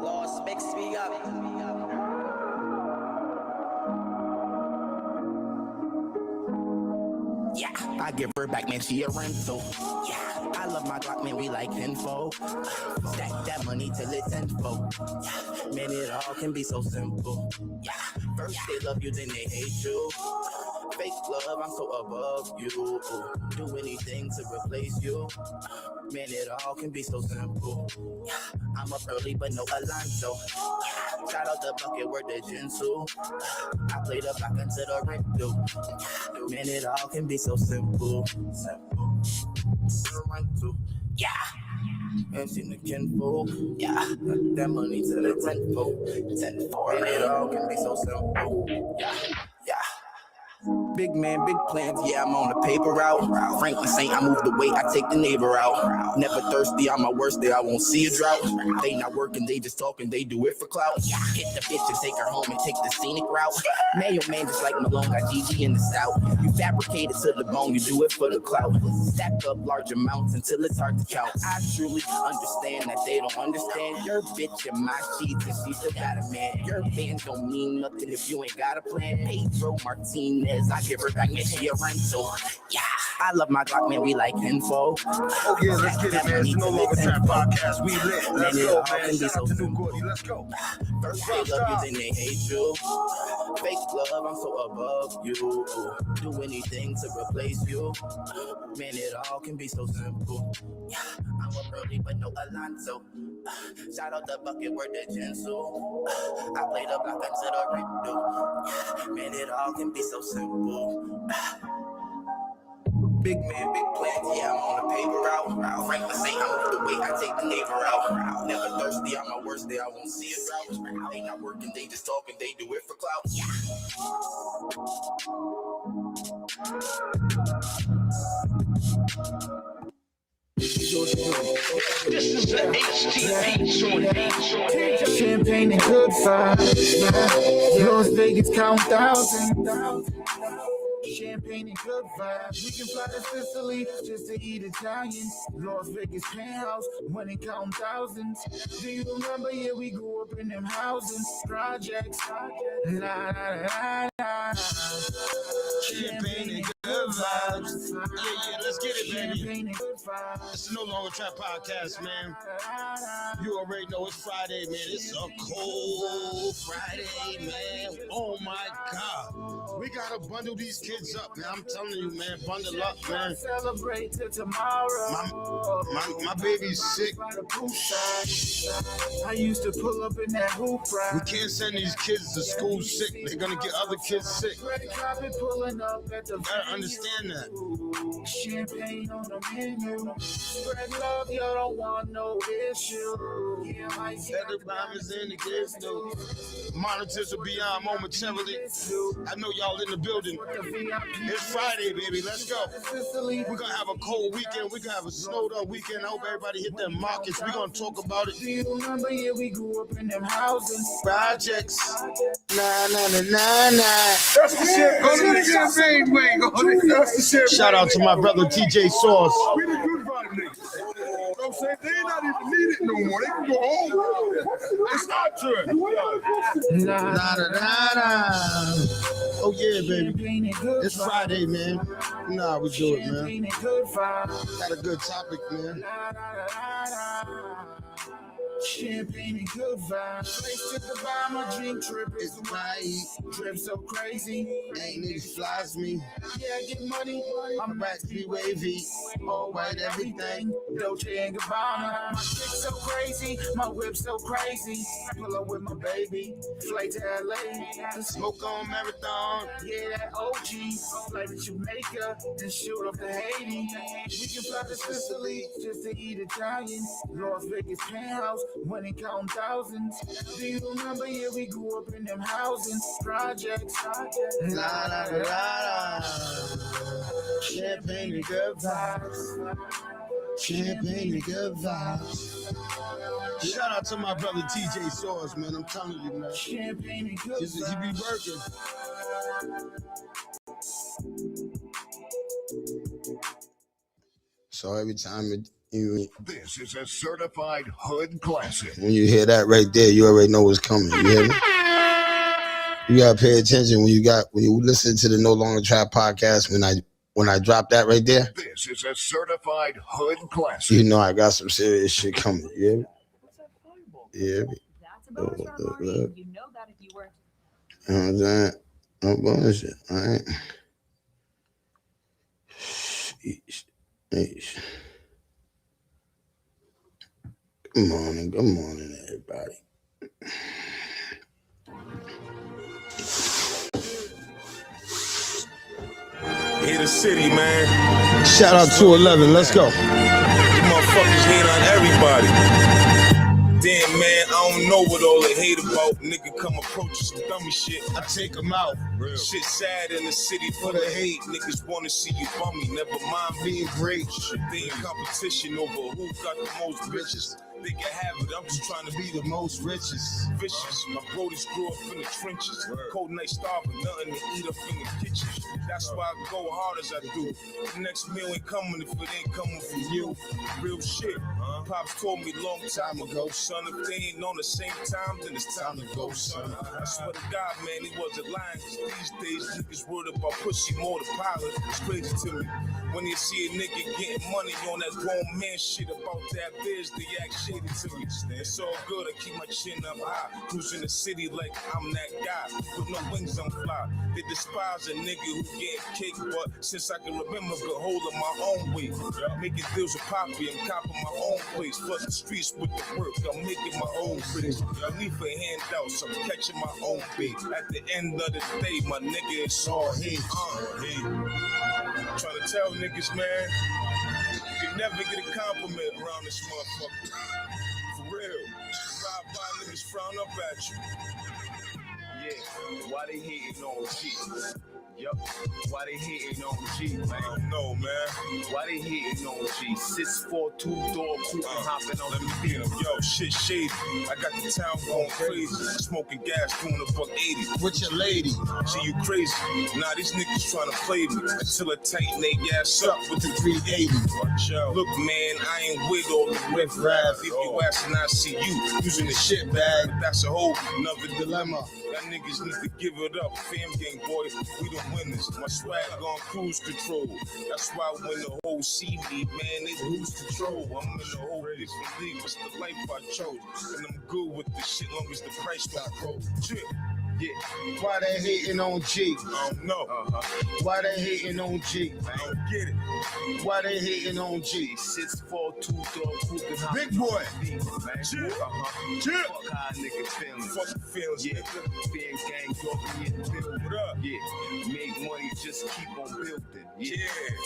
Lost makes me up. Yeah, I give her back, man, she a rental. Yeah, I love my Glock, man, we like info. Stack that money till it's tenfold. Yeah, man, it all can be so simple. Yeah, first they love you, then they hate you. Fake love, I'm so above you. Do anything to replace you. Man, it all can be so simple. Yeah, I'm up early, but no Alonso. Yeah, shout out the bucket word the Jinsu. I played up back into the rental. Man, it all can be so simple. Simple. Rental. Yeah. And seen the kinfolk. Yeah. That money to the tenfold. Man, it all can be so simple. Yeah. Yeah. Big man, big plans, yeah, I'm on the paper route. Franklin Saint, I moved away, I take the neighbor out. Never thirsty, on my worst day, I won't see a drought. They not working, they just talking, they do it for clout. Hit the bitch and take her home and take the scenic route. Mayo man, just like Malone, got GG in the south. You fabricate it to the bone, you do it for the clout. Stack up large amounts until it's hard to count. I truly understand that they don't understand. Your bitch in my sheets and she still got a man. Your fans don't mean nothing if you ain't got a plan. Pedro Martinez, I give her back, man, she a rental. Yeah, I love my Glock, man, we like info. Oh yeah, let's get it, man. It's No Longer Trap Podcast. We lit. Let's go, man. Shout out to New Gordy. Let's go. First they love you, then they hate you. Fake love, I'm so above you. Do anything to replace you. Man, it all can be so simple. Yeah, I'm up early, but no Alonso. Shout out the bucket word the Jinsu. I played up like into the Rindo. Man, it all can be so simple. Big man, big plans, yeah, I'm on the paper route. Franklin Saint, I move the way, I take the neighbor out. Never thirsty, on my worst day, I won't see a drought. They not working, they just talking, they do it for clout. Yeah. This is the HTP Champagne and good vibes. Las Vegas count thousands. Champagne and good vibes. We can fly to Sicily just to eat Italian. Las Vegas penthouse, when it count thousands. Do you remember? Yeah, we grew up in them housing projects. La la la la. Champagne and good vibes. Yeah, let's get it, baby. Champagne and good vibes. It's the No Longer Trap Podcast, man. You already know it's Friday, man. It's a cold Friday, man. Oh my God. We gotta bundle these kids up, man. I'm telling you, man. Bundle up, man. Celebrate till tomorrow. My baby's sick. I used to pull up in that hoop We ride. can't send these kids to school sick. They're gonna get other kids sick. Red carpet pulling up at the You gotta understand that. champagne on the menu. Spread love, you don't want no issue. Yeah, my Better bombers in the kids though. Monitors will be on momentarily. I know y'all in the building. It's Friday, baby. Let's go. We're gonna have a cold weekend. We're gonna have a snowed up weekend. I hope everybody hit their markets. We're gonna talk about it. Do you remember? Yeah, we grew up in them housing Projects. Nah. That's the shit. Go to the campaign way. That's the shit. Shout out to my brother TJ Sauce. We the good vibe niggas. You know what I'm saying? They ain't not even needed no more. They can go home. It's not true. Oh yeah, baby. It's Friday, man. You know how we do it, man. Got a good topic, man. Champagne and good vibes. Place to the bar, my drink trip is right. Trip so crazy. Ain't niggas flies me. Yeah, I get money. I'm Racks be wavy. All white everything. Dolce and Gabbana. My chick so crazy. My whip so crazy. Pull up with my baby. Flight to LA. Smoke on marathon. Yeah, that OG. Flight to Jamaica. Then shoot up to Haiti. We can fly to Sicily just to eat Italian. Las Vegas penthouse. When it count thousands. Do you remember? Yeah, we grew up in them housing projects. La la la la. Champagne and good vibes. Champagne and good vibes. Shout out to my brother TJ Sauce, man. I'm telling you, man. Champagne and good He be working. So every time This is a certified hood classic. When you hear that right there, you already know what's coming. You hear me? You gotta pay attention when you listen to the No Longer Trap podcast. When I drop that right there, This is a certified hood classic. you know I got some serious shit coming. You hear me? Yeah. That's a bonus round, Maureen. You know that if you weren't. You know what I'm saying? No bullshit. All right. Sheesh. Good morning, everybody. Hate the city, man. Shout out to 11. Let's go. You motherfuckers hate on everybody. Damn, man, I don't know what all they hate about. Nigga come approach us some dummy shit. I take them out. Real. Shit sad in the city full of hate. Niggas wanna see you bummy. Never mind being great. Shit, they in competition over who got the most bitches. They can have it, I'm just trying to be the most richest. Vicious, my brodies grew up in the trenches. Cold night starving, nothing to eat up in the kitchen. That's why I go hard as I do. The next meal ain't coming if it ain't coming from you. Real shit. Pops told me long time ago, son, if they ain't on the same time, then it's time to go, son. I swear to God, man, he wasn't lying. Cause these days, niggas worried about pussy more than pilot. It's crazy to me. When you see a nigga getting money on that grown man shit about that biz, they act shady to me. It's all good, I keep my chin up high. Cruising the city like I'm that guy. With no wings on fly. They despise a nigga who get cake, but since I can remember, been holding my own weight. Making deals with Poppy, I'm copping my own place. Plus the streets with the work, I'm making my own place. I need for handouts, I'm catching my own bait. At the end of the day, my nigga, it's all hate. Trying to tell niggas, man, you can never get a compliment around this motherfucker. For real. Ride by niggas frown up at you. Yeah, why they hating on G? Yup, why they hating on G, man? I don't know, man. Why they hating on G? 6'4", 2-door coupe hopping on. Let me beat him. Yo, shit shady. I got the town going crazy. Smoking gas, doing $1.80. With your lady. See, you crazy. Nah, these niggas trying to play me until I tighten they ass up with the 380. Look, man, I ain't with all the riff-raff. If you asking, I see you using the shit bag. That's a whole nother dilemma. Y'all niggas need to give it up. Fam gang, boy, we the winners. My swag on cruise control. That's why when the whole see me, man, they lose control. I'm in the whole different league. It's the life I chose. And I'm good with this shit long as the price don't grow. Chip. Yeah. Why they hating on G? I don't know. Why they hating on G? I don't get it. Why they hating on G? 6'4", 2-door coupe. Big boy. Chip. Chip. Fuck how a nigga feeling. Fuck the feelings, Yeah, nigga. being gang talking in the building. What up? Yeah, make money, just keep on building. Yeah.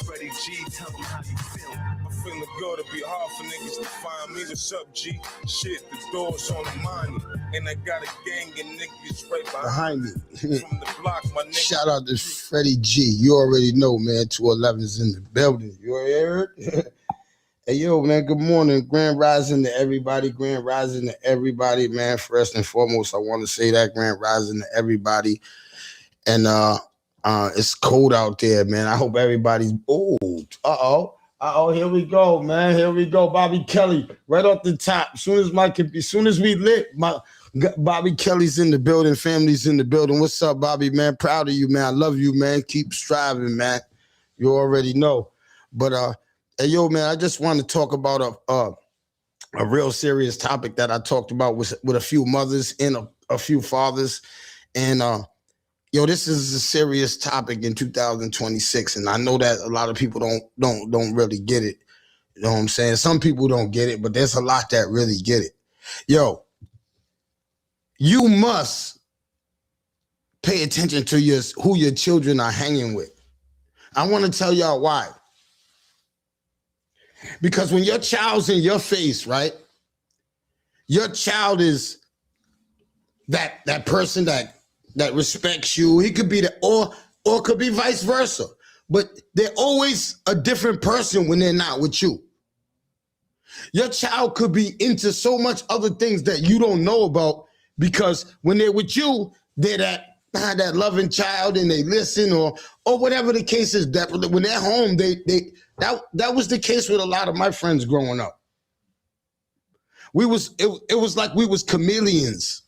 Freddie G, tell me how you feeling. I'm feeling good. It'll be hard for niggas to find me. What's up, G? Shit, the door's on the money. And I got a gang of niggas right Behind me. from the block, my nigga. Shout out to Freddie G. You already know, man. 211's in the building. You heard? Hey, yo, man, good morning. Grand rising to everybody. Grand rising to everybody, man. First and foremost, I want to say that grand rising to everybody. And it's cold out there, man. I hope everybody's here we go, man. Here we go. Bobby Kelly, right off the top. Soon as we lit, Bobby Kelly's in the building, family's in the building. What's up, Bobby, man? Proud of you, man. I love you, man. Keep striving, man. You already know. But hey, yo, man, I just want to talk about a real serious topic that I talked about with a few mothers and a few fathers. And yo, this is a serious topic in 2026, and I know that a lot of people don't really get it. You know what I'm saying? Some people don't get it, but there's a lot that really get it. Yo, you must pay attention to who your children are hanging with. I want to tell y'all why. Because when your child's in your face, right? Your child is that person that respects you. He could be or could be vice versa. But they're always a different person when they're not with you. Your child could be into so much other things that you don't know about, because when they're with you, they're that that loving child and they listen or whatever the case is. That when they're home, that was the case with a lot of my friends growing up. It was like we was chameleons.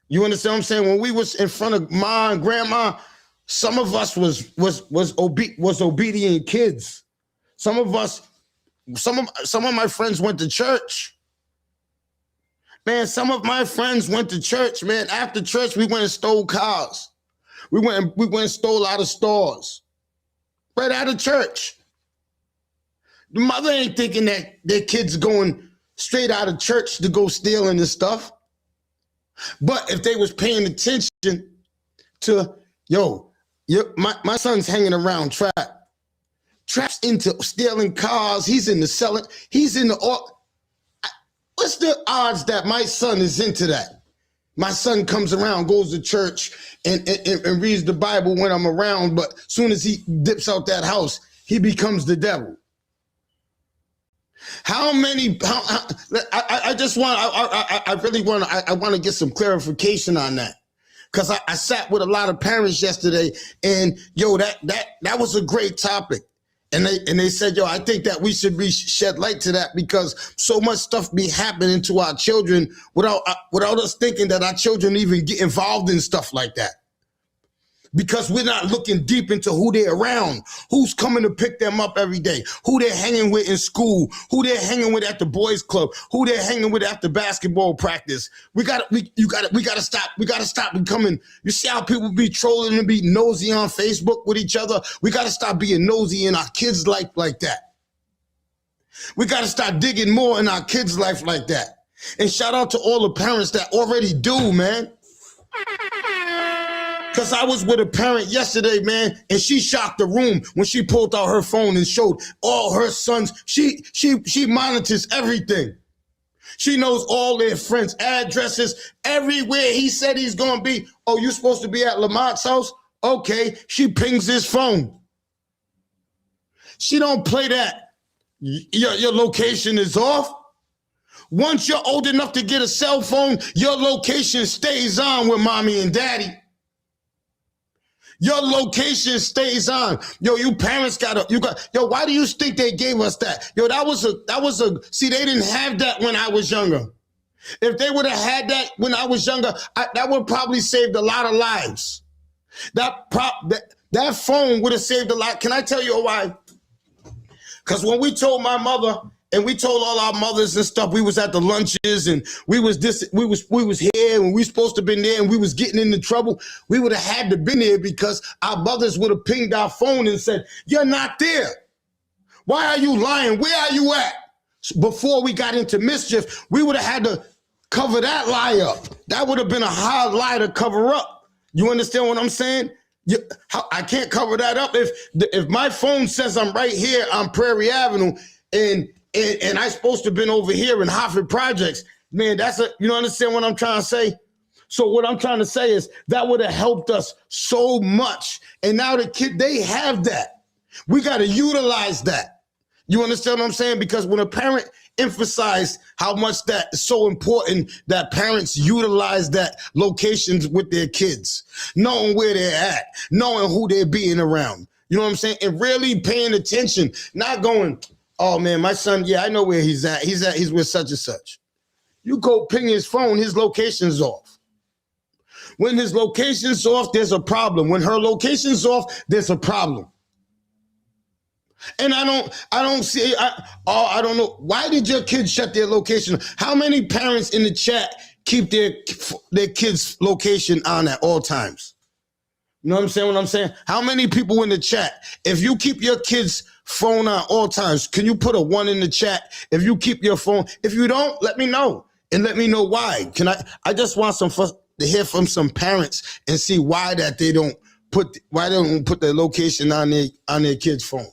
You understand what I'm saying? When we was in front of ma and grandma, some of us was obedient kids. Some of my friends went to church. Man, some of my friends went to church, man. After church, we went and stole cars. We went and stole out of stores. Right out of church. The mother ain't thinking that their kids going straight out of church to go stealing this stuff. But if they was paying attention to, my son's hanging around Trap's into stealing cars. He's into selling. He's into all. What's the odds that my son is into that? My son comes around, goes to church, and reads the Bible when I'm around, but as soon as he dips out that house, he becomes the devil. I want to get some clarification on that. Because I sat with a lot of parents yesterday, and that was a great topic. And they said, I think that we should shed light to that because so much stuff be happening to our children without us thinking that our children even get involved in stuff like that. Because we're not looking deep into who they're around, who's coming to pick them up every day, who they're hanging with in school, who they're hanging with at the boys' club, who they're hanging with after basketball practice. We gotta stop. We gotta stop becoming. You see how people be trolling and be nosy on Facebook with each other? We gotta stop being nosy in our kids' life like that. We gotta start digging more in our kids' life like that. And shout out to all the parents that already do, man. Because I was with a parent yesterday, man, and she shocked the room when she pulled out her phone and showed all her sons. She monitors everything. She knows all their friends' addresses, everywhere he said he's going to be. Oh, you supposed to be at Lamont's house? Okay, she pings his phone. She don't play that. Your location is off. Once you're old enough to get a cell phone, your location stays on with mommy and daddy. Your location stays on. You parents why do you think they gave us that? See, they didn't have that when I was younger. If they would have had that when I was younger, that would probably saved a lot of lives. That phone would have saved a lot. Can I tell you why? Because when we told my mother, and we told all our mothers and stuff, we was at the lunches and we was here and we supposed to been there and we was getting into trouble. We would have had to been there because our mothers would have pinged our phone and said, "You're not there. Why are you lying? Where are you at?" Before we got into mischief, we would have had to cover that lie up. That would have been a hard lie to cover up. You understand what I'm saying? I can't cover that up. If my phone says I'm right here on Prairie Avenue and I supposed to have been over here in Hartford Projects, man, you understand what I'm trying to say? So what I'm trying to say is that would have helped us so much. And now the kid, they have that. We got to utilize that. You understand what I'm saying? Because when a parent emphasized how much that is so important that parents utilize that locations with their kids, knowing where they're at, knowing who they're being around. You know what I'm saying? And really paying attention, not going, "Oh man, my son, yeah, I know where he's at. He's with such and such." You go ping his phone, his location's off. When his location's off, there's a problem. When her location's off, there's a problem. And I don't know. Why did your kids shut their location? How many parents in the chat keep their kids' location on at all times? You know what I'm saying? How many people in the chat? If you keep your kids' phone on all times, can you put a 1 in the chat? If you keep your phone, if you don't, let me know and let me know why. I just want to hear from some parents and see why they don't put their location on their kids' phone.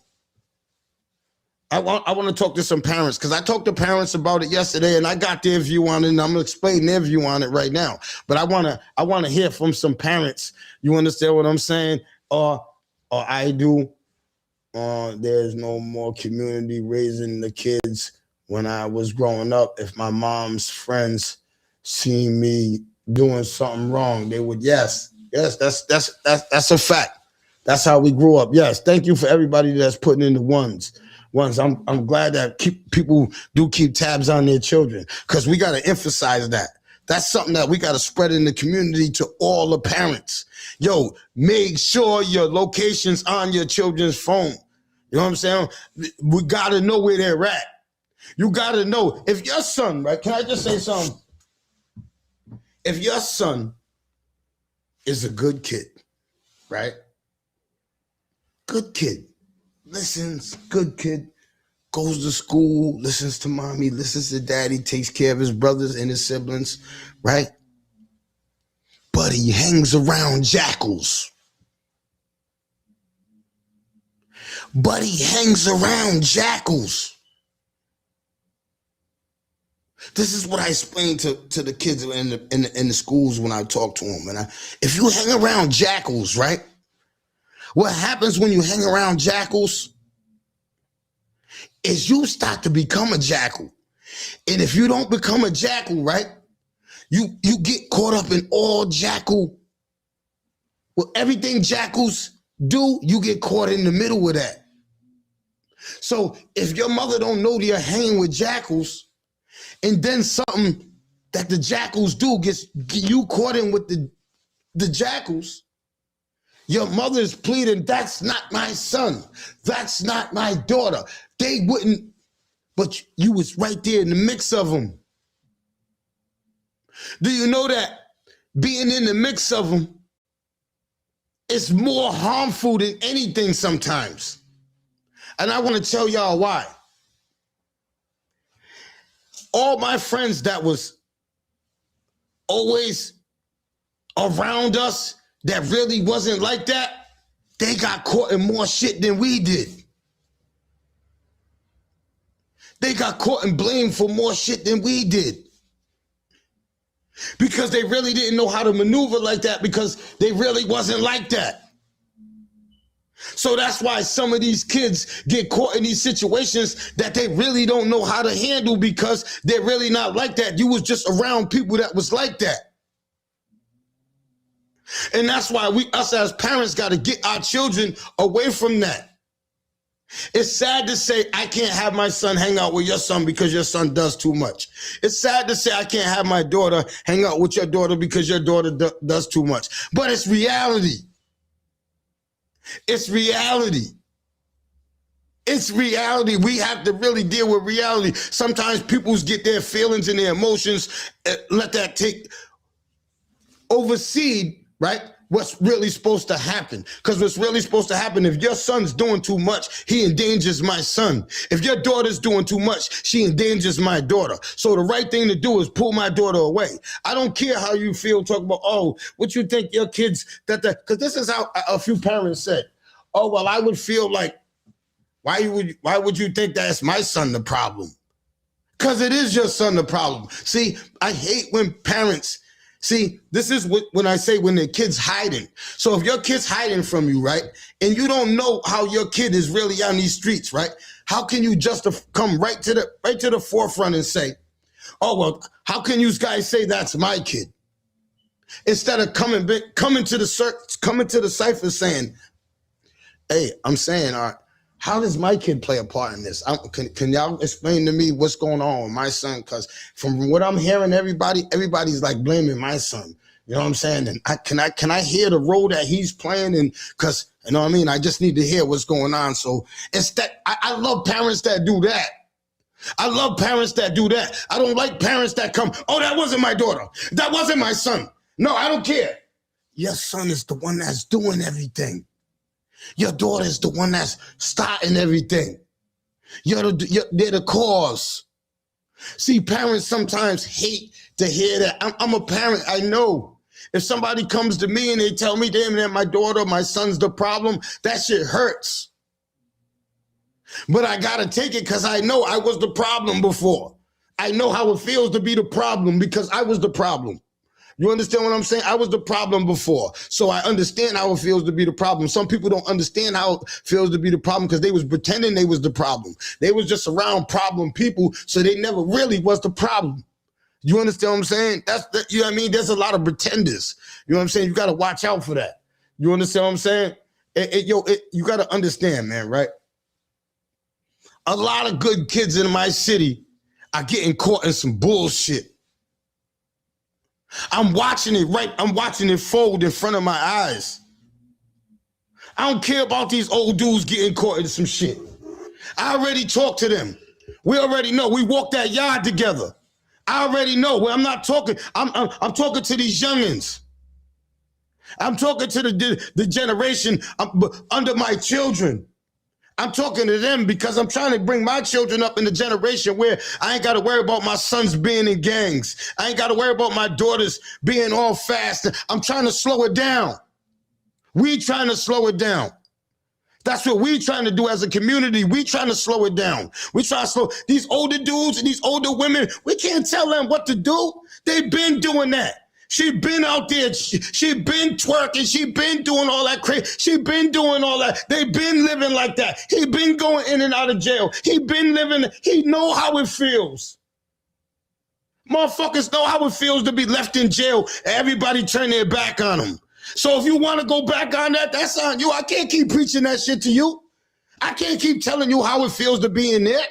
I want to talk to some parents because I talked to parents about it yesterday and I got their view on it and I'm gonna explain their view on it right now. But I want to hear from some parents. You understand what I'm saying? Or I do. There's no more community raising the kids. When I was growing up, if my mom's friends see me doing something wrong, they would, yes, Yes, that's a fact. That's how we grew up. Yes, thank you for everybody that's putting in the ones. I'm glad that people do keep tabs on their children, because we got to emphasize that. That's something that we got to spread in the community to all the parents. Yo, make sure your location's on your children's phone. You know what I'm saying? We got to know where they're at. You got to know if your son, right? Can I just say something? If your son is a good kid, right? Good kid, listens, good kid, goes to school, listens to mommy, listens to daddy, takes care of his brothers and his siblings, right? But he hangs around jackals. But he hangs around jackals. This is what I explain to the kids in the schools when I talk to them. And if you hang around jackals, right? What happens when you hang around jackals is you start to become a jackal. And if you don't become a jackal, right, you get caught up in all jackal. Well, everything jackals do, you get caught in the middle of that. So if your mother don't know you're hanging with jackals, and then something that the jackals do gets you caught in with the jackals, your mother's pleading, that's not my son. That's not my daughter. They wouldn't, but you was right there in the mix of them. Do you know that being in the mix of them is more harmful than anything sometimes? And I want to tell y'all why. All my friends that was always around us that really wasn't like that, they got caught in more shit than we did. They got caught and blamed for more shit than we did. Because they really didn't know how to maneuver like that, because they really wasn't like that. So that's why some of these kids get caught in these situations that they really don't know how to handle, because they're really not like that. You was just around people that was like that. And that's why us as parents got to get our children away from that. It's sad to say I can't have my son hang out with your son because your son does too much. It's sad to say I can't have my daughter hang out with your daughter because your daughter does too much. But it's reality. It's reality. It's reality. We have to really deal with reality. Sometimes people get their feelings and their emotions, let that oversee, right, what's really supposed to happen. Because what's really supposed to happen, if your son's doing too much, he endangers my son. If your daughter's doing too much, she endangers my daughter. So the right thing to do is pull my daughter away. I don't care how you feel, talk about, oh, what you think your kids, because this is how a few parents said, oh, well, I would feel like, why would you think that's my son the problem? Because it is your son the problem. See, I hate when parents, see, this is when I say when the kid's hiding. So if your kid's hiding from you, right, and you don't know how your kid is really on these streets, right, how can you just come right to the forefront and say, oh, well, how can you guys say that's my kid? Instead of coming to the cipher saying, hey, I'm saying, all right, how does my kid play a part in this? Can y'all explain to me what's going on with my son? Because from what I'm hearing, everybody's like blaming my son. You know what I'm saying? And can I hear the role that he's playing? And because, you know what I mean? I just need to hear what's going on. So it's that I love parents that do that. I love parents that do that. I don't like parents that come, oh, that wasn't my daughter. That wasn't my son. No, I don't care. Your son is the one that's doing everything. Your daughter is the one that's starting everything. They're the cause. See, parents sometimes hate to hear that. I'm a parent. I know. If somebody comes to me and they tell me, damn, that my daughter, my son's the problem, that shit hurts. But I got to take it because I know I was the problem before. I know how it feels to be the problem because I was the problem. You understand what I'm saying? I was the problem before. So I understand how it feels to be the problem. Some people don't understand how it feels to be the problem because they was pretending they was the problem. They was just around problem people, so they never really was the problem. You understand what I'm saying? You know what I mean? There's a lot of pretenders. You know what I'm saying? You got to watch out for that. You understand what I'm saying? You got to understand, man, right? A lot of good kids in my city are getting caught in some bullshit. I'm watching it fold in front of my eyes. I don't care about these old dudes getting caught in some shit. I already talked to them. We already know. We walked that yard together. I already know. Well, I'm not talking. I'm talking to these youngins. I'm talking to the generation under my children. I'm talking to them because I'm trying to bring my children up in the generation where I ain't got to worry about my sons being in gangs. I ain't got to worry about my daughters being all fast. I'm trying to slow it down. We trying to slow it down. That's what we trying to do as a community. We trying to slow it down. We try to slow these older dudes and these older women. We can't tell them what to do. They've been doing that. She been out there. She been twerking. She been doing all that crazy. She been doing all that. They been living like that. He been going in and out of jail. He been living. He know how it feels. Motherfuckers know how it feels to be left in jail and everybody turn their back on them. So if you want to go back on that, that's on you. I can't keep preaching that shit to you. I can't keep telling you how it feels to be in there.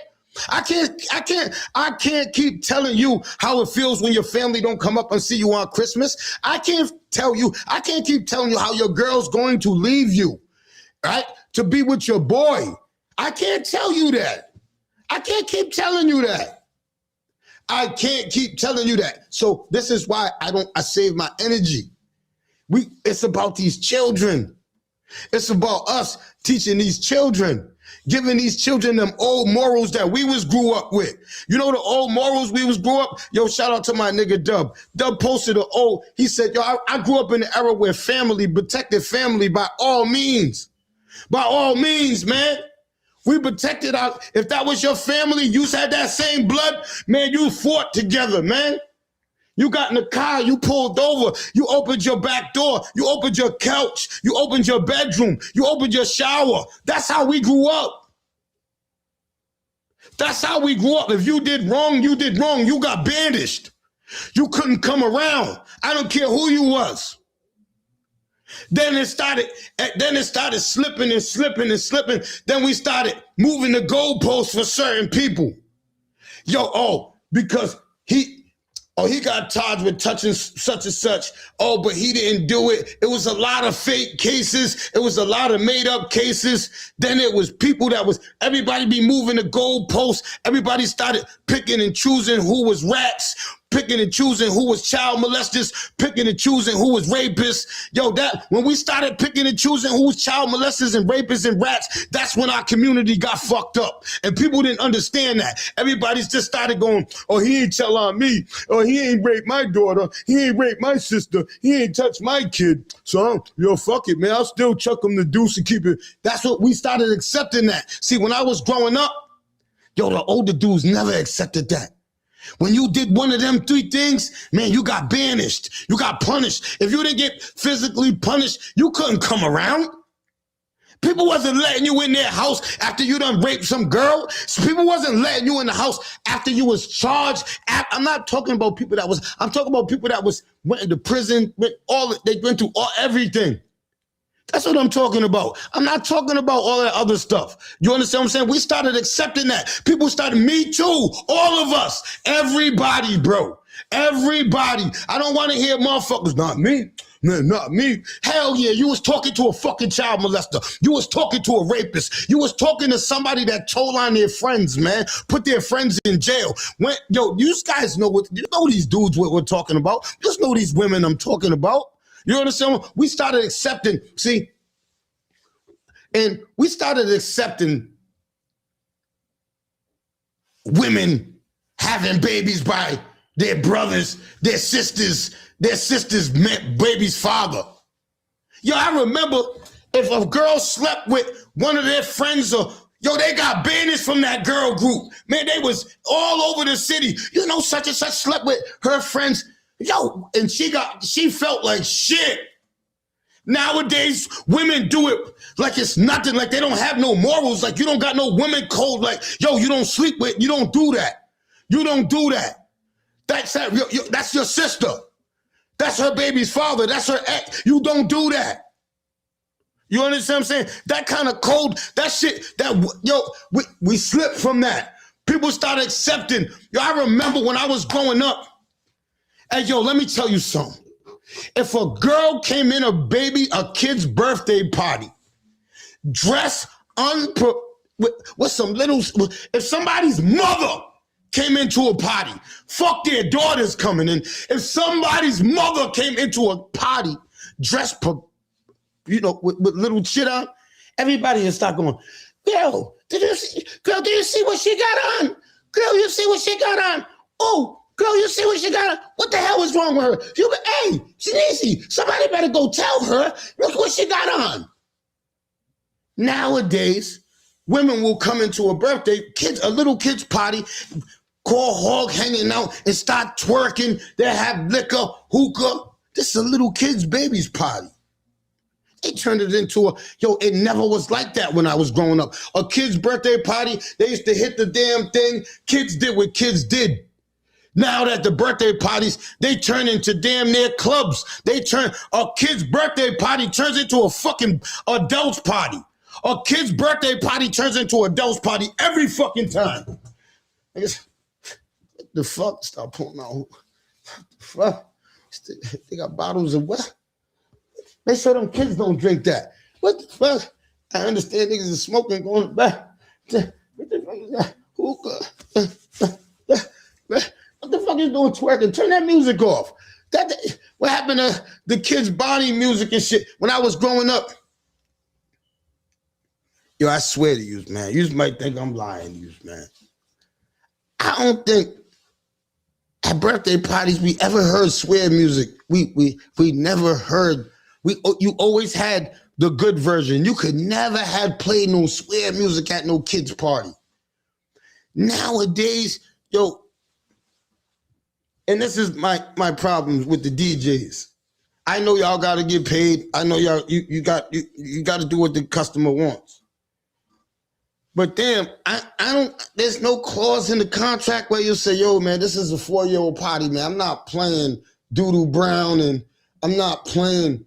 I can't keep telling you how it feels when your family don't come up and see you on Christmas. I can't keep telling you how your girl's going to leave you, right? To be with your boy. I can't tell you that. I can't keep telling you that. I can't keep telling you that. So this is why I save my energy. It's about these children. It's about us teaching these children, giving these children them old morals that we grew up with. You know the old morals we grew up? Yo, shout out to my nigga Dub. Dub posted he said, yo, I grew up in the era where family protected family by all means. By all means, man. We protected if that was your family, you had that same blood, man, you fought together, man. You got in the car, you pulled over, you opened your back door, you opened your couch, you opened your bedroom, you opened your shower. That's how we grew up. That's how we grew up. If you did wrong, you did wrong. You got banished. You couldn't come around. I don't care who you was. Then it started slipping and slipping and slipping. Then we started moving the goalposts for certain people. Because he got charged with touching such and such. Oh, but he didn't do it. It was a lot of fake cases. It was a lot of made up cases. Then it was everybody be moving the goalposts. Everybody started picking and choosing who was rats, picking and choosing who was child molesters, picking and choosing who was rapists. When we started picking and choosing who was child molesters and rapists and rats, that's when our community got fucked up. And people didn't understand that. Everybody's just started going, oh, he ain't tell on me. Oh, he ain't raped my daughter. He ain't raped my sister. He ain't touched my kid. So, fuck it, man. I'll still chuck him the deuce and keep it. That's what we started accepting that. See, when I was growing up, the older dudes never accepted that. When you did one of them three things, man, you got banished. You got punished. If you didn't get physically punished, you couldn't come around. People wasn't letting you in their house after you done raped some girl. People wasn't letting you in the house after you was charged. I'm not talking about people I'm talking about people that went into prison, they went through everything. That's what I'm talking about. I'm not talking about all that other stuff. You understand what I'm saying? We started accepting that. People started, me too, all of us, everybody, bro. Everybody. I don't want to hear motherfuckers, not me. Man, not me. Hell yeah, you was talking to a fucking child molester. You was talking to a rapist. You was talking to somebody that told on their friends, man. Put their friends in jail. You guys know these dudes what we're talking about. You just know these women I'm talking about. You understand? We started accepting, women having babies by their brothers, their sisters' baby's father. I remember if a girl slept with one of their friends they got banished from that girl group. Man, they was all over the city. Such and such slept with her friends. And she felt like shit. Nowadays, women do it like it's nothing, like they don't have no morals, like you don't got no women code, like, you don't sleep with, you don't do that. You don't do that. That's your sister. That's her baby's father. That's her ex. You don't do that. You understand what I'm saying? That kind of code, that shit, we slipped from that. People started accepting. Yo, I remember when I was growing up, and yo, let me tell you something. If a girl came in a kid's birthday party, dressed with some little, if somebody's mother came into a party, fuck their daughters coming in. If somebody's mother came into a party dressed, with little shit on, everybody would start going, girl, do you see what she got on? Girl, you see what she got on? Oh, girl, you see what she got on? What the hell is wrong with her? Hey, Shanice, somebody better go tell her, look what she got on. Nowadays, women will come into a little kid's party, call hog hanging out and start twerking. They have liquor, hookah. This is a little kid's baby's party. They turned it into it never was like that when I was growing up. A kid's birthday party, they used to hit the damn thing. Kids did what kids did. Now that the birthday parties, they turn into damn near clubs. A kid's birthday party turns into a fucking adult's party. A kid's birthday party turns into an adult's party every fucking time. What the fuck? Stop pulling out. What the fuck? They got bottles of what? Make sure them kids don't drink that. What the fuck? I understand niggas is smoking, going back. What the fuck is that? Hookah. What the fuck is doing twerking? Turn that music off. What happened to the kids' body music and shit when I was growing up? Yo, I swear to you, man. You might think I'm lying to you, man. I don't think at birthday parties we ever heard swear music. We never heard. You always had the good version. You could never have played no swear music at no kid's party. Nowadays, yo, and this is my problems with the DJs. I know y'all gotta get paid. I know y'all you got to do what the customer wants. But damn, I don't. There's no clause in the contract where you say, "Yo, man, this is a 4-year-old party, man. I'm not playing Doodoo Brown, and I'm not playing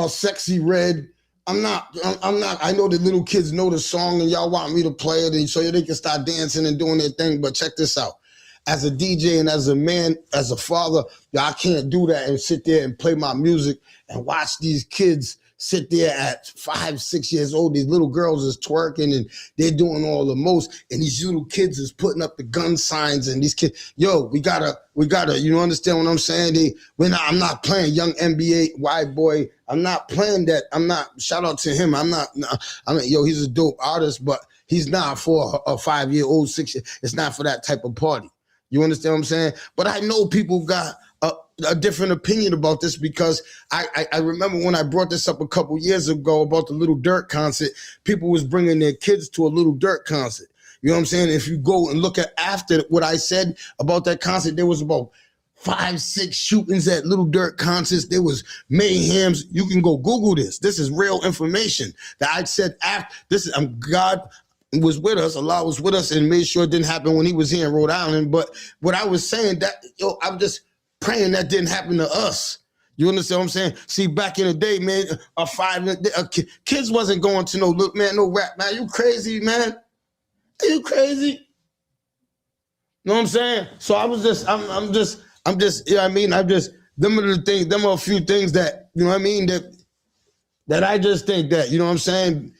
Sexy Red. I'm not. I know the little kids know the song, and y'all want me to play it, and so they can start dancing and doing their thing. But check this out. As a DJ and as a man, as a father, I can't do that and sit there and play my music and watch these kids sit there at 5, 6 years old. These little girls is twerking and they're doing all the most. And these little kids is putting up the gun signs and these kids, we gotta, you understand what I'm saying? I'm not playing Young NBA white boy. I'm not playing that. Shout out to him. He's a dope artist, but he's not for a 5-year-old, 6 year. It's not for that type of party. You understand what I'm saying? But I know people got a different opinion about this because I remember when I brought this up a couple years ago about the Little Durk concert, people was bringing their kids to a Little Durk concert. You know what I'm saying? If you go and look at after what I said about that concert, there was about 5, 6 shootings at Little Durk concerts. There was mayhems. You can go Google this. This is real information that I said after this. God was with us. Allah was with us and made sure it didn't happen when he was here in Rhode Island. But what I was saying that, I'm just praying that didn't happen to us. You understand what I'm saying? See, back in the day, man, kids wasn't going to no rap, man. You crazy, man? Are you crazy? You know what I'm saying? So I'm just, you know what I mean? Them are a few things that, you know what I mean? That I just think that, you know what I'm saying?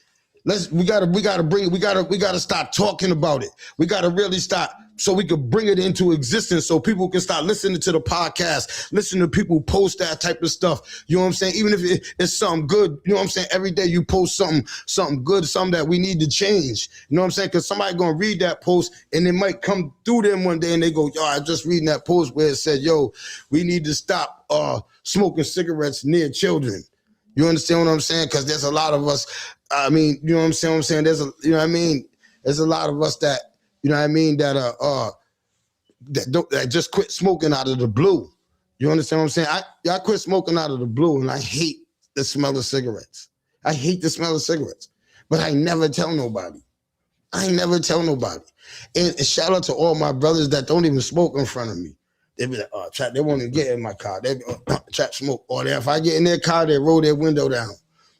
We gotta start talking about it. We gotta really start so we could bring it into existence so people can start listening to the podcast, listen to people post that type of stuff. You know what I'm saying? Even if it's something good, you know what I'm saying? Every day you post something good, something that we need to change. You know what I'm saying? Because somebody gonna read that post and it might come through them one day and they go, I'm just reading that post where it said, we need to stop smoking cigarettes near children. You understand what I'm saying? Because there's a lot of us, you know what I'm saying? There's a lot of us that, you know what I mean, that just quit smoking out of the blue. You understand what I'm saying? I quit smoking out of the blue, and I hate the smell of cigarettes. I hate the smell of cigarettes, but I never tell nobody. And shout out to all my brothers that don't even smoke in front of me. They be like, oh, Trap, they won't even get in my car. They be, Trap smoke. Or if I get in their car, they roll their window down.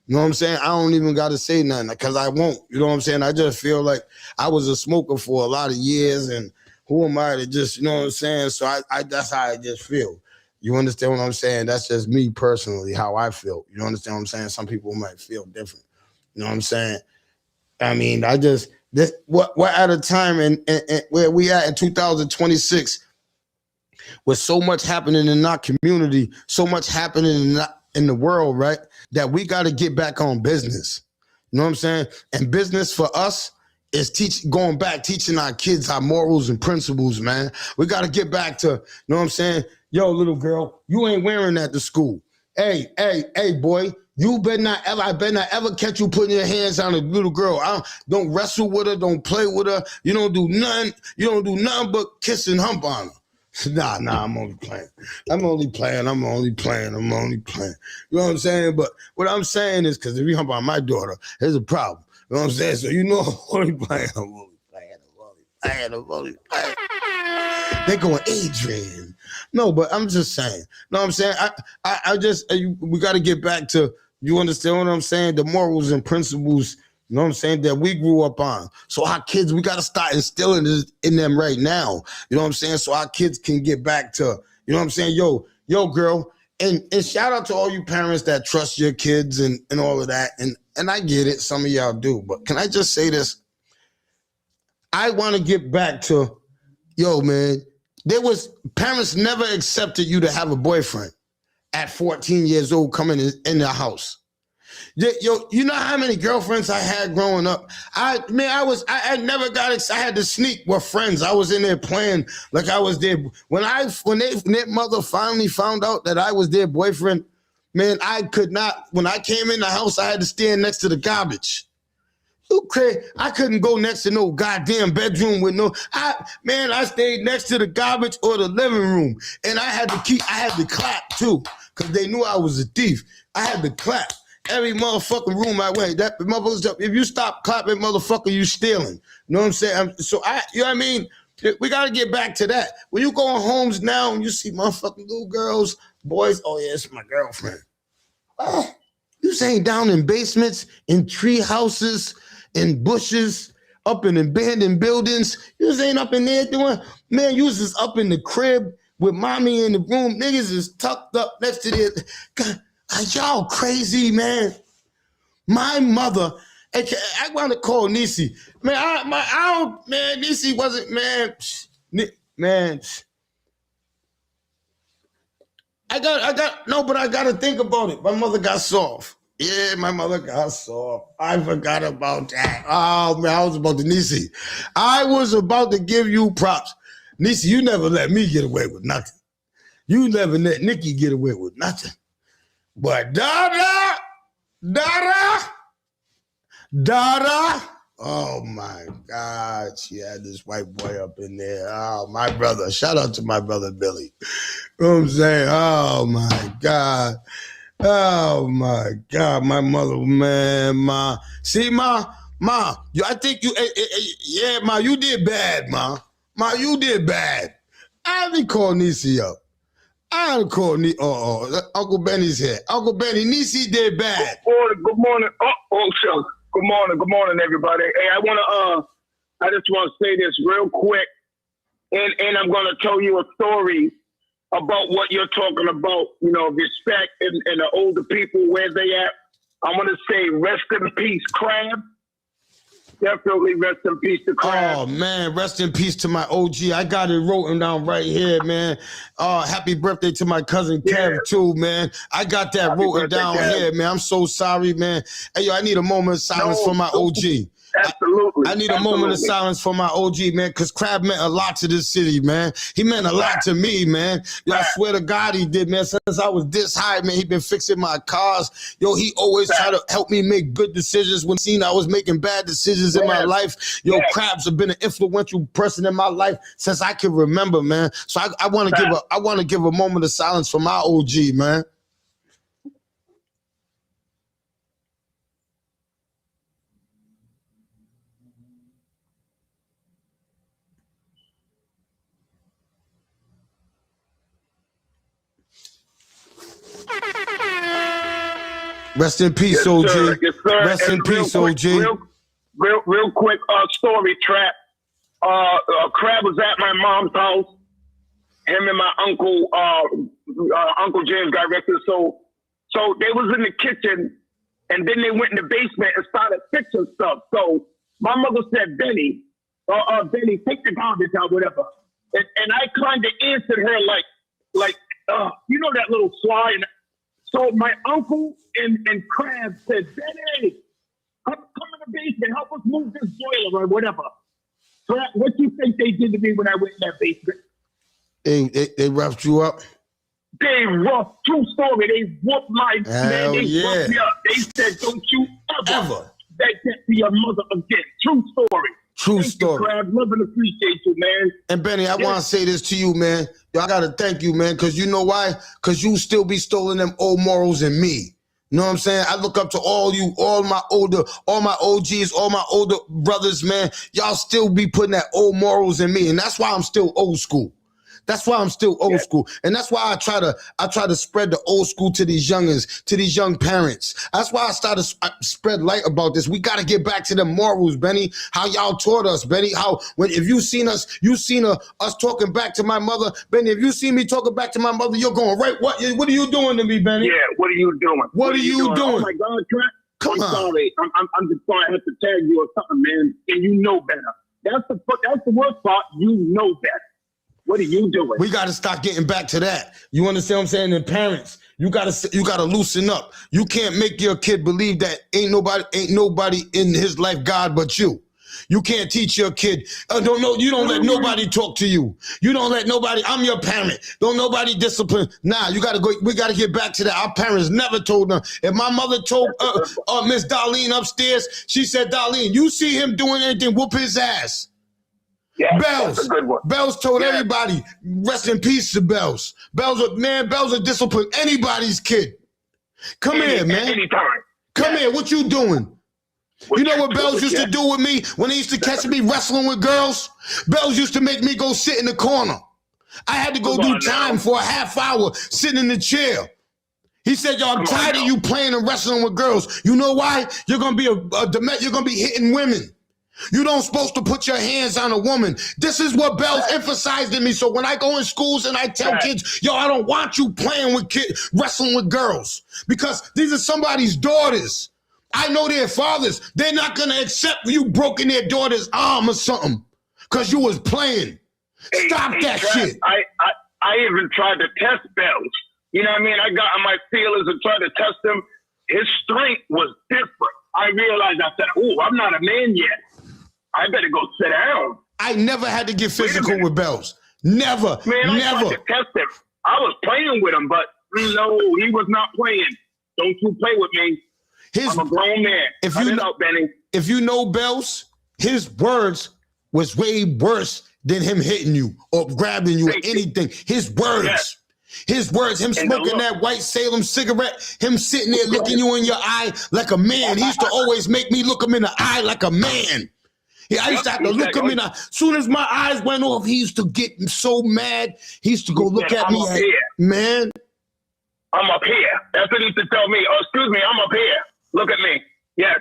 You know what I'm saying? I don't even got to say nothing because I won't. You know what I'm saying? I just feel like I was a smoker for a lot of years, and who am I to just, you know what I'm saying? So I that's how I just feel. You understand what I'm saying? That's just me personally, how I feel. You understand what I'm saying? Some people might feel different. You know what I'm saying? I mean, we're at a time and where we at in 2026 with so much happening in our community, so much happening in the world, right? That we got to get back on business. You know what I'm saying? And business for us is going back, teaching our kids our morals and principles, man. We got to get back to, you know what I'm saying? Yo, little girl, you ain't wearing that to school. Hey, boy, you better not ever, I better not ever catch you putting your hands on a little girl. Don't wrestle with her, don't play with her. You don't do nothing but kiss and hump on her. Nah, I'm only playing. I'm only playing. You know what I'm saying? But what I'm saying is, because if you hump on my daughter, there's a problem. You know what I'm saying? So you know I'm only playing. They going, Adrian. No, but I'm just saying. No, I'm saying we got to get back to, you understand what I'm saying? The morals and principles, you know what I'm saying, that we grew up on. So our kids, we got to start instilling this in them right now. You know what I'm saying? So our kids can get back to, you know what I'm saying? Yo, girl. And shout out to all you parents that trust your kids and all of that. And I get it. Some of y'all do. But can I just say this? I want to get back to, yo, man, parents never accepted you to have a boyfriend at 14 years old coming in the house. Yo, you know how many girlfriends I had growing up? I never got excited. I had to sneak with friends. I was in there playing like I was there. When their mother finally found out that I was their boyfriend, man, I could not. When I came in the house, I had to stand next to the garbage. You crazy? I couldn't go next to no goddamn bedroom with I stayed next to the garbage or the living room, and I had to clap too, because they knew I was a thief. I had to clap. Every motherfucking room I went, that motherfuckers, if you stop clapping, motherfucker, you stealing. You know what I'm saying? You know what I mean? We got to get back to that. When you go in homes now and you see motherfucking little girls, boys, oh yeah, it's my girlfriend. Oh, you saying down in basements, in tree houses, in bushes, up in abandoned buildings. You ain't up in there doing, man, you was just up in the crib with mommy in the room. Niggas is tucked up next to their, God, are y'all crazy, man? My mother, I want to call Niecy. Man, Niecy wasn't, man. I got to think about it. My mother got soft. Yeah, my mother got soft. I forgot about that. Oh, man, I was about to, Niecy. I was about to give you props. Niecy, you never let me get away with nothing. You never let Nikki get away with nothing. But Dada, oh my God, she had this white boy up in there. Oh, my brother. Shout out to my brother Billy. You know what I'm saying? Oh my God. Oh my God, my mother, man, Ma. See, Ma, I think you, yeah, Ma, you did bad, Ma. Ma, you did bad. I didn't call Niecy up. I didn't call Uncle Benny's here. Uncle Benny, Niecy did bad. Good morning. Shucks. Good morning, everybody. Hey, I just want to say this real quick, and I'm going to tell you a story about what you're talking about, you know, respect and the older people, where they at. I'm going to say rest in peace, Crab. Definitely rest in peace to Crab. Oh, man, rest in peace to my OG. I got it written down right here, man. Happy birthday to my cousin Kev, too, man. I got that written down here, man. I'm so sorry, man. Hey, yo, I need a moment of silence for my OG. Absolutely. I need a moment of silence for my OG, man, because Crab meant a lot to this city, man. He meant a lot to me, man. Yo, I swear to God he did, man. Since I was this high, man, he been fixing my cars. Yo, he always tried to help me make good decisions when seen I was making bad decisions in my life. Yo, Crabs have been an influential person in my life since I can remember, man. So I want to give a moment of silence for my OG, man. Rest in peace, Yes, OG. sir. Yes, sir. Rest in And real peace, quick- OG. Real quick story, Trap. Crab was at my mom's house. Him and my uncle, Uncle James got arrested. So they was in the kitchen, and then they went in the basement and started fixing stuff. So my mother said, Benny, take the garbage out, whatever. And I kind of answered her like, you know that little fly. And so my uncle and Crab said, Benny, come in the basement, help us move this boiler or whatever. So what you think they did to me when I went in that basement? They roughed you up? They roughed, true story. They whooped my Hell man. They yeah. roughed me up. They said, don't you ever say that to your mother again. True story. True Thank story. You, Crab. Love and appreciate you, man. And Benny, I want to say this to you, man. Yo, I got to thank you, man, because you know why? Because you still be stoling them old morals in me. You know what I'm saying? I look up to all my OGs, all my older brothers, man. Y'all still be putting that old morals in me. And that's why I'm still old school. That's why I'm still old school. And that's why I try to spread the old school to these youngins, to these young parents. That's why I started to spread light about this. We got to get back to the morals, Benny. How y'all taught us, Benny. If you seen us talking back to my mother, Benny, if you see me talking back to my mother, you're going, right, what are you doing to me, Benny? Yeah, what are you doing? What are you doing? Oh my God, Trap. Come on. Sorry. I'm just sorry I have to tag you or something, man. And you know better. That's the worst part. You know better. What are you doing? We got to start getting back to that. You understand what I'm saying? And parents, you got to loosen up. You can't make your kid believe that ain't nobody in his life God but you. You can't teach your kid. You don't let nobody talk to you. You don't let nobody. I'm your parent. Don't nobody discipline. Nah, you got to go. We got to get back to that. Our parents never told them. If my mother told Miss Darlene upstairs, she said, Darlene, you see him doing anything, whoop his ass. Yeah, Bells. that's a good one. Bells told everybody, rest in peace to Bells. Bells will discipline anybody's kid. Come here, man. Anytime. Come here. What you doing? You know what Bells used to do with me when they used to catch me wrestling with girls? Bells used to make me go sit in the corner. I had to go do time for a half hour sitting in the chair. He said, yo, I'm tired of you playing and wrestling with girls. You know why? You're going to be you're going to be hitting women. You don't supposed to put your hands on a woman. This is what Bells emphasized in me. So when I go in schools and I tell kids, yo, I don't want you playing with kids, wrestling with girls, because these are somebody's daughters. I know their fathers. They're not going to accept you broken their daughter's arm or something because you was playing. Stop that shit. I even tried to test Bells. You know what I mean? I got on my feelers and tried to test him. His strength was different. I realized, I said, oh, I'm not a man yet. I better go sit down. I never had to get physical with Bells. Never. Man, I never. tried to test him. I was playing with him, but no, he was not playing. Don't you play with me. I'm a grown man. Benny. If you know Bells, his words was way worse than him hitting you or grabbing you or anything. His words. Yes. His words, him smoking that white Salem cigarette, him sitting there looking you in your eye like a man. He used to always make me look him in the eye like a man. I used to have to look him in the eye. As soon as my eyes went off, he used to get so mad. He used to go look at me like, man. I'm up here. That's what he used to tell me. Oh, excuse me, I'm up here. Look at me. Yes.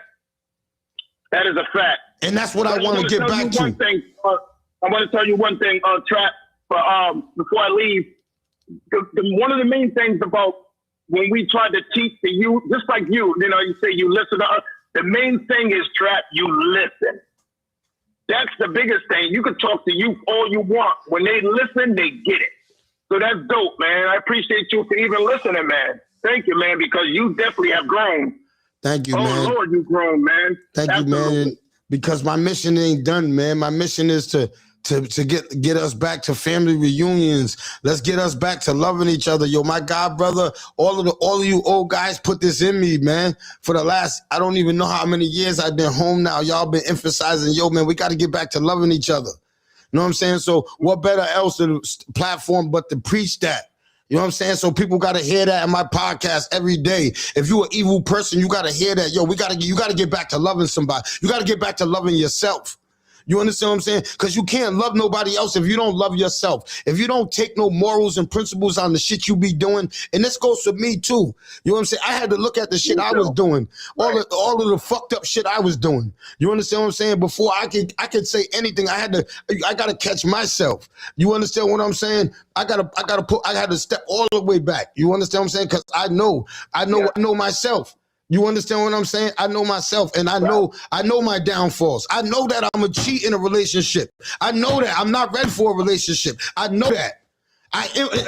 That is a fact. And that's what I want to get back to. I want to tell you one thing, Trap, before I leave. One of the main things about when we try to teach the youth, just like you say you listen to us. The main thing is, Trap, you listen. That's the biggest thing. You can talk to youth all you want. When they listen, they get it. So that's dope, man. I appreciate you for even listening, man. Thank you, man, because you definitely have grown. Thank you, man. Oh, Lord, you've grown, man. Thank you, man. Because my mission ain't done, man. My mission is to get us back to family reunions. Let's get us back to loving each other. Yo, my God, brother, all of you old guys put this in me, man. For the last, I don't even know how many years I've been home now. Y'all been emphasizing, yo, man, we got to get back to loving each other. You know what I'm saying? So what better else than platform but to preach that? You know what I'm saying? So people got to hear that in my podcast every day. If you're an evil person, you got to hear that. Yo, you got to get back to loving somebody. You got to get back to loving yourself. You understand what I'm saying? Because you can't love nobody else if you don't love yourself. If you don't take no morals and principles on the shit you be doing, and this goes for me too. You know what I'm saying? I had to look at the shit I was doing, all of the fucked up shit I was doing. You understand what I'm saying? Before I could say anything, I gotta catch myself. You understand what I'm saying? I had to step all the way back. You understand what I'm saying? Because I know myself. You understand what I'm saying? I know myself, and I know my downfalls. I know that I'm a cheat in a relationship. I know that I'm not ready for a relationship. I know that.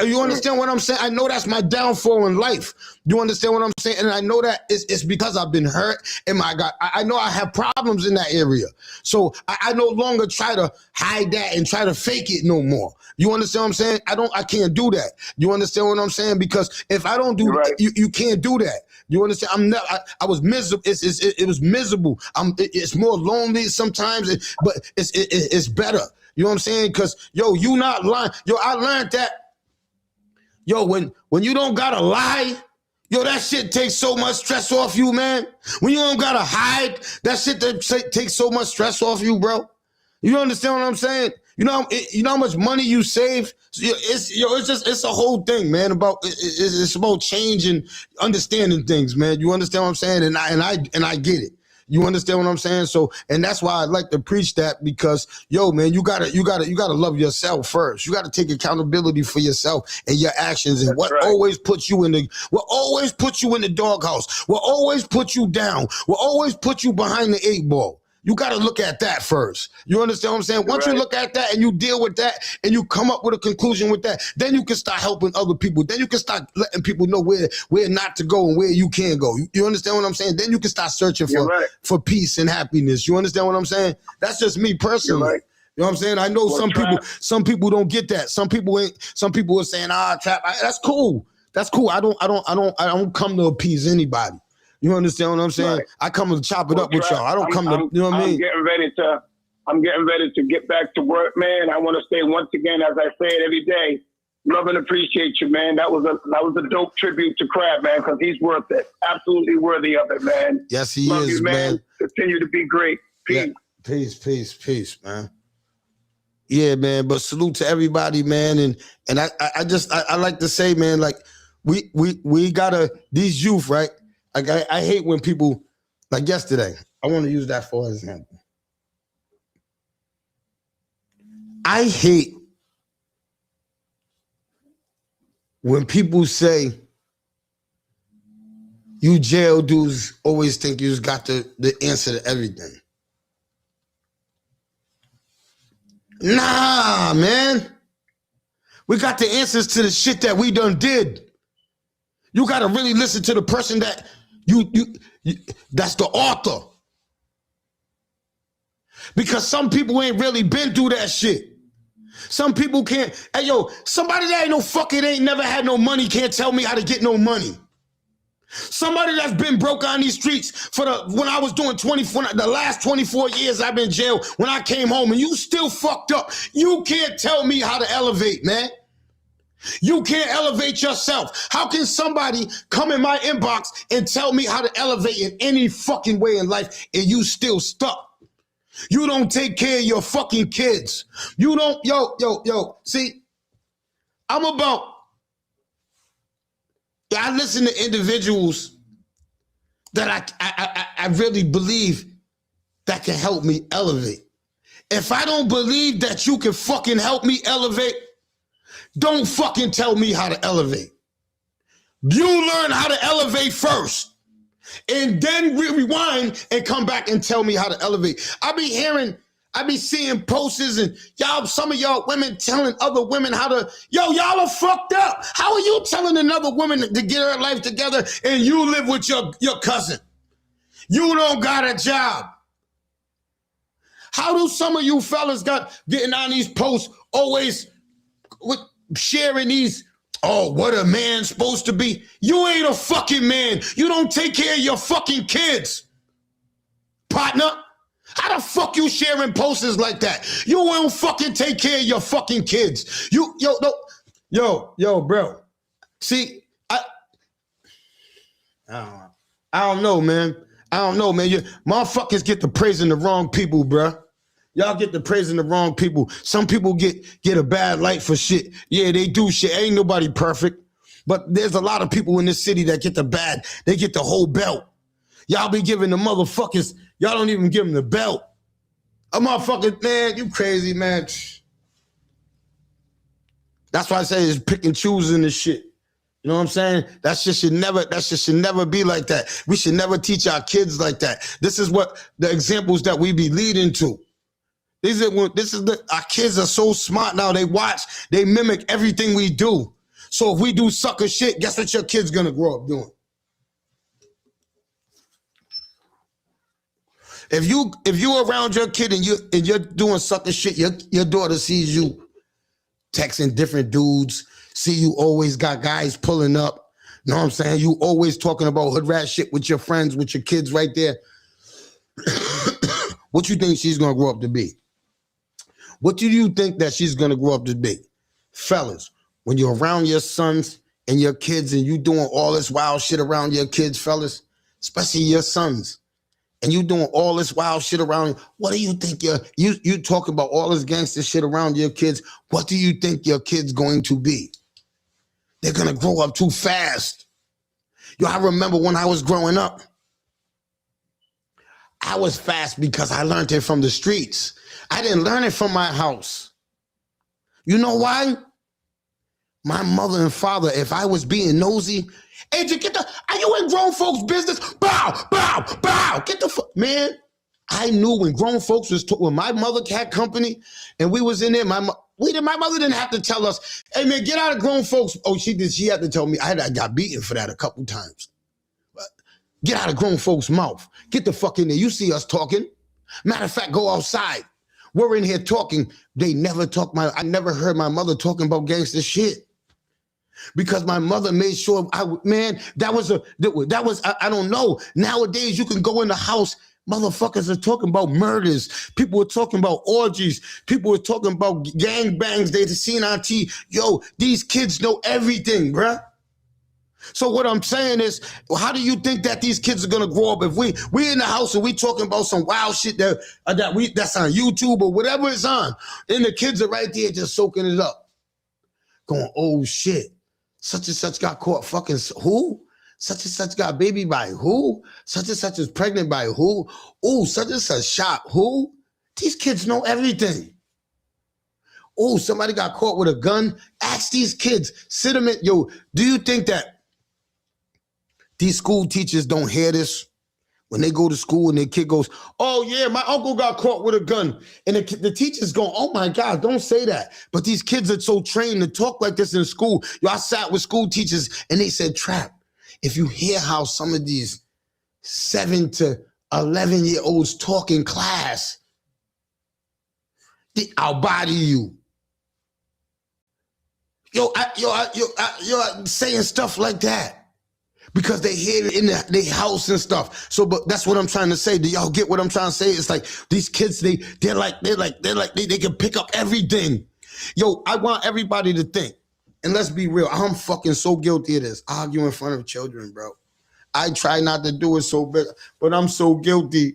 You understand what I'm saying? I know that's my downfall in life. You understand what I'm saying? And I know that it's because I've been hurt, and I know I have problems in that area. So I no longer try to hide that and try to fake it no more. You understand what I'm saying? I can't do that. You understand what I'm saying? Because if I don't do that, you can't do that. You understand? I was miserable. It was miserable. It's more lonely sometimes, but it's better. You know what I'm saying? Because you not lying. I learned that. When you don't gotta lie, that shit takes so much stress off you, man. When you don't gotta hide, that shit takes so much stress off you, bro. You understand what I'm saying? You know how much money you save. It's a whole thing, man. It's about changing, understanding things, man. You understand what I'm saying? And I get it. You understand what I'm saying? So, and that's why I like to preach that, because man, you gotta love yourself first. You gotta take accountability for yourself and your actions, and always put you in the doghouse, what always put you down, what always put you behind the 8 ball. You got to look at that first. You understand what I'm saying? Once you look at that and you deal with that and you come up with a conclusion with that, then you can start helping other people. Then you can start letting people know where not to go and where you can go. You understand what I'm saying? Then you can start searching for peace and happiness. You understand what I'm saying? That's just me personally. You know what I'm saying? I know some people don't get that. Some people are saying, Trap. That's cool. That's cool. I don't come to appease anybody. You understand what I'm saying? I come to chop it up with y'all. I don't come to, you know what I mean? I'm getting ready to get back to work, man. I want to say once again, as I say it every day, love and appreciate you, man. That was a dope tribute to Crab, man, because he's worth it. Absolutely worthy of it, man. Yes, he love is, you, man. Continue to be great. Peace. Yeah. Peace, man. Yeah, man. But salute to everybody, man. And I like to say, man, like we gotta, these youth, right? I hate when people, like yesterday, I want to use that for example. I hate when people say, you jail dudes always think you got the answer to everything. Nah, man. We got the answers to the shit that we done did. You got to really listen to the person that you that's the author. Because some people ain't really been through that shit. Some people can't. Hey, somebody that ain't never had no money can't tell me how to get no money. Somebody that's been broke on these streets when I was doing the last 24 years I've been in jail, when I came home, and you still fucked up. You can't tell me how to elevate, man. You can't elevate yourself. How can somebody come in my inbox and tell me how to elevate in any fucking way in life and you still stuck? You don't take care of your fucking kids. You don't, see, I listen to individuals that I really believe that can help me elevate. If I don't believe that you can fucking help me elevate, don't fucking tell me how to elevate. You learn how to elevate first, and then rewind and come back and tell me how to elevate. I be seeing posters and some of y'all women telling other women how to, y'all are fucked up. How are you telling another woman to get her life together and you live with your cousin? You don't got a job. How do some of you fellas getting on these posts always sharing these, what a man's supposed to be? You ain't a fucking man. You don't take care of your fucking kids, partner. How the fuck you sharing posters like that? You won't fucking take care of your fucking kids. Yo, bro. See, I don't know, man. You motherfuckers get to praising the wrong people, bro. Y'all get to praising the wrong people. Some people get a bad light for shit. Yeah, they do shit. Ain't nobody perfect. But there's a lot of people in this city that get the bad. They get the whole belt. Y'all be giving the motherfuckers, y'all don't even give them the belt. A motherfucker, man, you crazy, man. That's why I say it's pick and choosing this shit. You know what I'm saying? That shit should never be like that. We should never teach our kids like that. This is what the examples that we be leading to. Our kids are so smart now. They watch, they mimic everything we do. So if we do sucker shit, guess what your kid's gonna grow up doing? If you around your kid and you're doing sucker shit, your daughter sees you texting different dudes, see you always got guys pulling up. You know what I'm saying? You always talking about hood rat shit with your friends, with your kids right there. What you think she's gonna grow up to be? What do you think that she's gonna grow up to be? Fellas, when you're around your sons and your kids and you doing all this wild shit around your kids, fellas, especially your sons, and you doing all this wild shit around, what do you think you talking about all this gangster shit around your kids? What do you think your kid's going to be? They're gonna grow up too fast. Yo, I remember when I was growing up, I was fast because I learned it from the streets. I didn't learn it from my house. You know why? My mother and father, if I was being nosy, Adrian, are you in grown folks' business? Bow, bow, bow. Get the fuck, man. I knew when grown folks when my mother had company and we was in there, my mother didn't have to tell us, hey man, get out of grown folks. Oh, she did. She had to tell me. I got beaten for that a couple times. Get out of grown folks' mouth. Get the fuck in there. You see us talking. Matter of fact, go outside. We're in here talking. They never talk. I never heard my mother talking about gangster shit. Because my mother made sure I don't know. Nowadays you can go in the house, motherfuckers are talking about murders. People are talking about orgies. People are talking about gangbangs they've seen on TV. Yo, these kids know everything, bruh. So what I'm saying is, how do you think that these kids are gonna grow up if we in the house and we talking about some wild shit that's on YouTube or whatever it's on, and the kids are right there just soaking it up, going, oh shit. Such and such got caught fucking who? Such and such got baby by who? Such and such is pregnant by who? Oh, such and such shot who? These kids know everything. Oh, somebody got caught with a gun. Ask these kids. Sit them in. Yo, do you think that these school teachers don't hear this? When they go to school and their kid goes, oh yeah, my uncle got caught with a gun. And the teacher's going, oh my God, don't say that. But these kids are so trained to talk like this in school. Yo, I sat with school teachers and they said, Trap, if you hear how some of these 7 to 11-year-olds talk in class, I'll body you. Yo, saying stuff like that. Because they hear it in their house and stuff. So, but that's what I'm trying to say. Do y'all get what I'm trying to say? It's like these kids, they can pick up everything. Yo, I want everybody to think, and let's be real, I'm fucking so guilty of this. Argue in front of children, bro. I try not to do it so big, but I'm so guilty.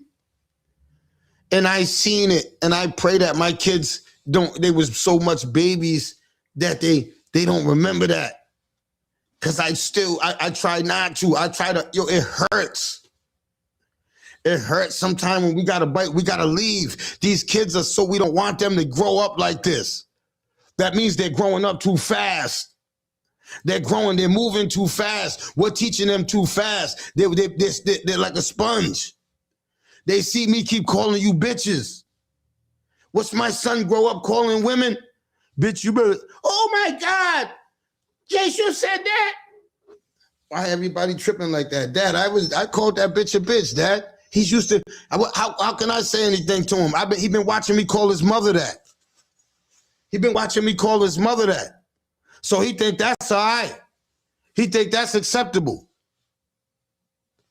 And I seen it, and I pray that my kids they was so much babies that they don't remember that. Cause I try not to. I try to, it hurts. It hurts sometimes when we gotta bite, we gotta leave. These kids we don't want them to grow up like this. That means they're growing up too fast. They're moving too fast. We're teaching them too fast. They're like a sponge. They see me keep calling you bitches. What's my son grow up calling women? Bitch, you better, oh my God. Jason said that. Why everybody tripping like that? Dad, I called that bitch a bitch, Dad. He's used to, how can I say anything to him? He been watching me call his mother that. He been watching me call his mother that. So he think that's all right. He think that's acceptable.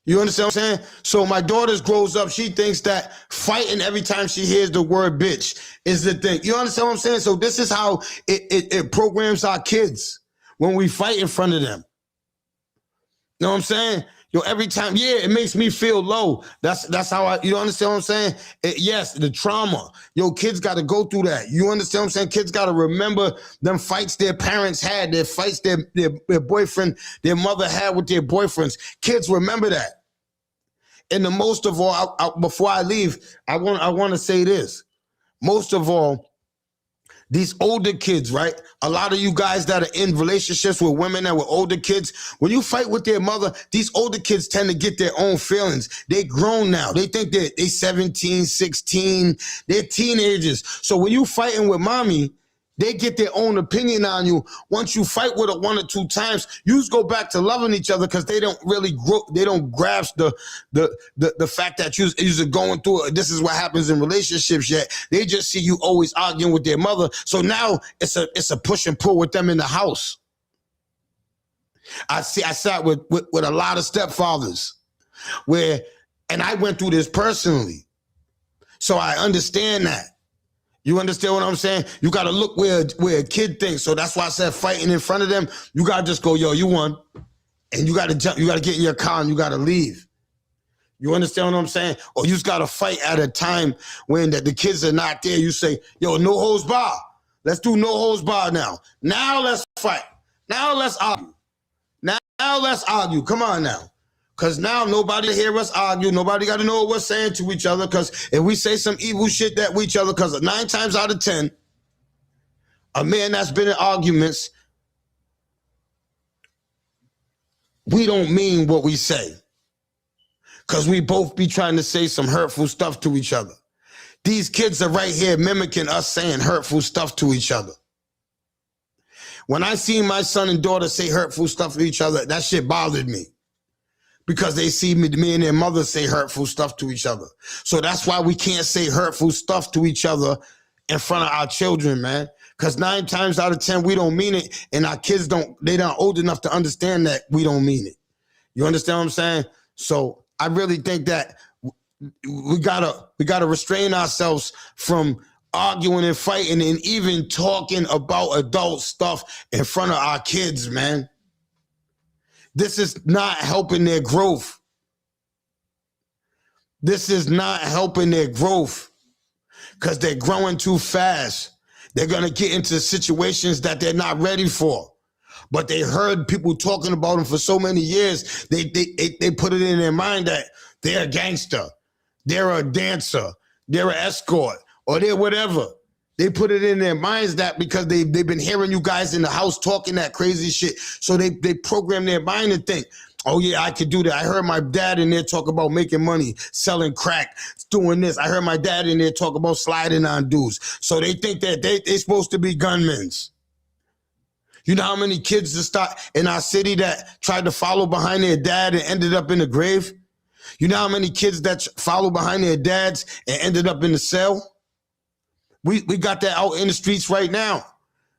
You understand what I'm saying? So my daughter grows up, she thinks that fighting every time she hears the word bitch is the thing. You understand what I'm saying? So this is how it programs our kids when we fight in front of them. You know what I'm saying? Yo, every time, yeah, it makes me feel low. That's how you understand what I'm saying? Yes, the trauma. Yo, kids got to go through that. You understand what I'm saying? Kids got to remember them fights their parents had, their fights their boyfriend, their mother had with their boyfriends. Kids remember that. And the most of all, before I leave, I want to say this. Most of all, these older kids, right? A lot of you guys that are in relationships with women that were older kids, when you fight with their mother, these older kids tend to get their own feelings. They grown now. They think they 17, 16. They're teenagers. So when you fighting with mommy, they get their own opinion on you. Once you fight with her 1 or 2 times, you just go back to loving each other because they don't really grow. They don't grasp the fact that you're going through it. This is what happens in relationships yet. They just see you always arguing with their mother. So now it's a push and pull with them in the house. I sat with a lot of stepfathers and I went through this personally. So I understand that. You understand what I'm saying? You got to look where a kid thinks. So that's why I said fighting in front of them. You got to just go, yo, you won. And you got to jump. You got to get in your car and you got to leave. You understand what I'm saying? Or you just got to fight at a time when the kids are not there. You say, yo, no holds barred. Let's do no holds barred now. Now let's fight. Now let's argue. Now let's argue. Come on now. Because now nobody hear us argue. Nobody got to know what we're saying to each other. Because if we say some evil shit that we each other, because 9 times out of 10, a man that's been in arguments, we don't mean what we say. Because we both be trying to say some hurtful stuff to each other. These kids are right here mimicking us saying hurtful stuff to each other. When I see my son and daughter say hurtful stuff to each other, that shit bothered me. Because they see me and their mother say hurtful stuff to each other. So that's why we can't say hurtful stuff to each other in front of our children, man. Because 9 times out of 10, we don't mean it. And our kids they're not old enough to understand that we don't mean it. You understand what I'm saying? So I really think that we gotta restrain ourselves from arguing and fighting and even talking about adult stuff in front of our kids, man. This is not helping their growth. This is not helping their growth because they're growing too fast. They're going to get into situations that they're not ready for. But they heard people talking about them for so many years, they put it in their mind that they're a gangster, they're a dancer, they're an escort, or they're whatever. They put it in their minds that because they've been hearing you guys in the house talking that crazy shit. So they program their mind to think, oh yeah, I could do that. I heard my dad in there talk about making money, selling crack, doing this. I heard my dad in there talk about sliding on dudes. So they think that they're supposed to be gunmen. You know how many kids in our city that tried to follow behind their dad and ended up in the grave? You know how many kids that follow behind their dads and ended up in the cell? We got that out in the streets right now.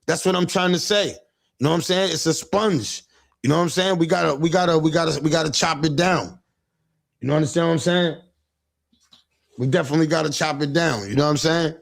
That's what I'm trying to say. You know what I'm saying? It's a sponge. You know what I'm saying? We gotta chop it down. You understand what I'm saying? We definitely gotta chop it down. You know what I'm saying?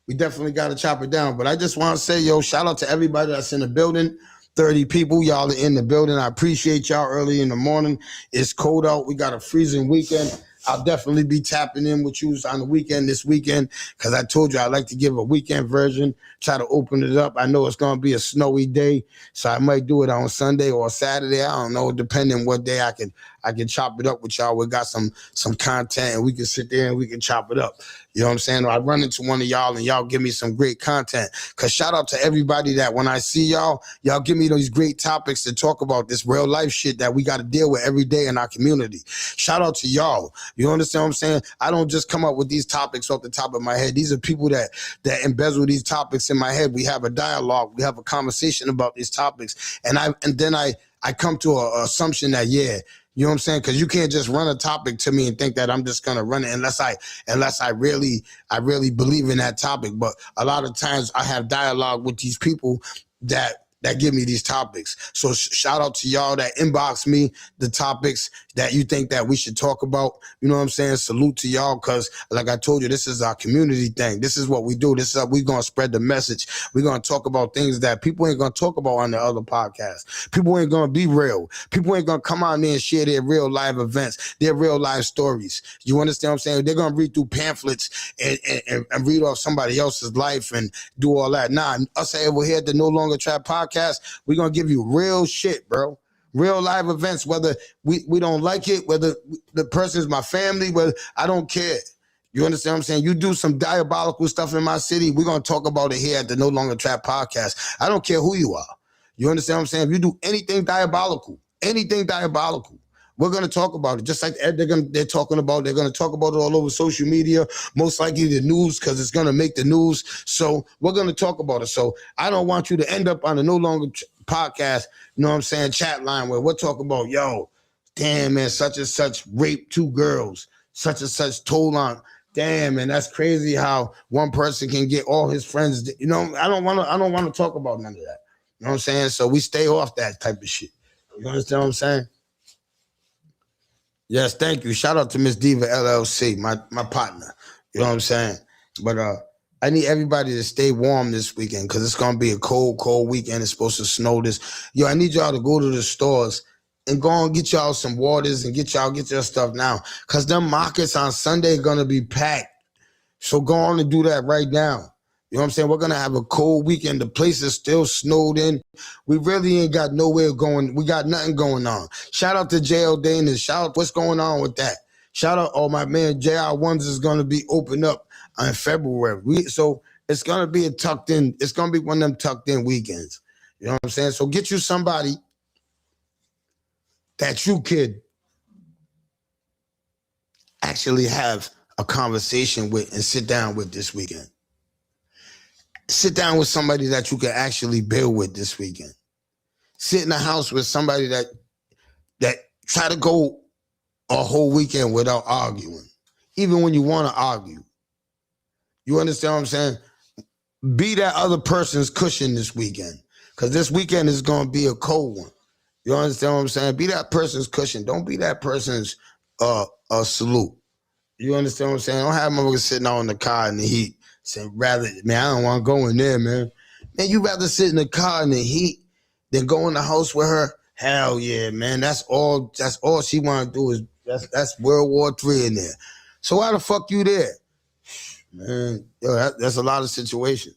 We definitely gotta chop it down. But I just want to say, yo, shout out to everybody that's in the building. 30 people, y'all are in the building. I appreciate y'all early in the morning. It's cold out. We got a freezing weekend. I'll definitely be tapping in with you on the weekend this weekend because I told you I like to give a weekend version, try to open it up. I know it's going to be a snowy day, so I might do it on Sunday or Saturday. I don't know, depending what day I can chop it up with y'all. We got some content and we can sit there and we can chop it up. You know what I'm saying? Or I run into one of y'all and y'all give me some great content. Because shout out to everybody that when I see y'all give me those great topics to talk about this real life shit that we got to deal with every day in our community. Shout out to y'all. You understand what I'm saying? I don't just come up with these topics off the top of my head. These are people that embezzle these topics in my head. We have a dialogue. We have a conversation about these topics. And then I come to an assumption that, yeah, you know what I'm saying? Because you can't just run a topic to me and think that I'm just gonna run it unless I really believe in that topic. But a lot of times I have dialogue with these people that that give me these topics. So shout out to y'all that inbox me the topics that you think that we should talk about. You know what I'm saying? Salute to y'all, because like I told you, this is our community thing. This is what we do. This is how we're going to spread the message. We're going to talk about things that people ain't going to talk about on the other podcasts. People ain't going to be real. People ain't going to come out there and share their real live events, their real life stories. You understand what I'm saying? They're going to read through pamphlets and read off somebody else's life and do all that. Nah, us over here at the No Longer Trap podcast, we're going to give you real shit, bro. Real live events, whether we don't like it, whether the person's my family, whether I don't care. You understand what I'm saying? You do some diabolical stuff in my city, we're going to talk about it here at the No Longer Trap podcast. I don't care who you are. You understand what I'm saying? If you do anything diabolical, we're going to talk about it. Just like they're going to talk about it all over social media, most likely the news, because it's going to make the news. So we're going to talk about it. So I don't want you to end up on the No Longer podcast, you know what I'm saying, chat line where we're talking about, yo, damn, man, such and such raped 2 girls, such and such told on. Damn, man, that's crazy how one person can get all his friends. You know, I don't want to talk about none of that. You know what I'm saying? So we stay off that type of shit. You understand what I'm saying? Yes, thank you. Shout out to Miss Diva LLC, my partner. You know what I'm saying? But I need everybody to stay warm this weekend because it's gonna be a cold, cold weekend. It's supposed to snow this. Yo, I need y'all to go to the stores and go and get y'all some waters and get your stuff now. Cause them markets on Sunday are gonna be packed. So go on and do that right now. You know what I'm saying? We're gonna have a cold weekend. The place is still snowed in. We really ain't got nowhere going. We got nothing going on. Shout out to JL Dana. Shout out what's going on with that. Shout out, my man JR1s is gonna be open up in February. So it's gonna be it's gonna be one of them tucked in weekends. You know what I'm saying? So get you somebody that you could actually have a conversation with and sit down with this weekend. Sit down with somebody that you can actually build with this weekend. Sit in the house with somebody that try to go a whole weekend without arguing, even when you want to argue. You understand what I'm saying? Be that other person's cushion this weekend, because this weekend is going to be a cold one. You understand what I'm saying? Be that person's cushion. Don't be that person's salute. You understand what I'm saying? Don't have motherfuckers sitting out in the car in the heat. Say, rather, man, I don't want to go in there, man. Man, you rather sit in the car in the heat than go in the house with her? Hell yeah, man. That's all she want to do is that's World War III in there. So why the fuck you there? Man, yo, that's a lot of situations.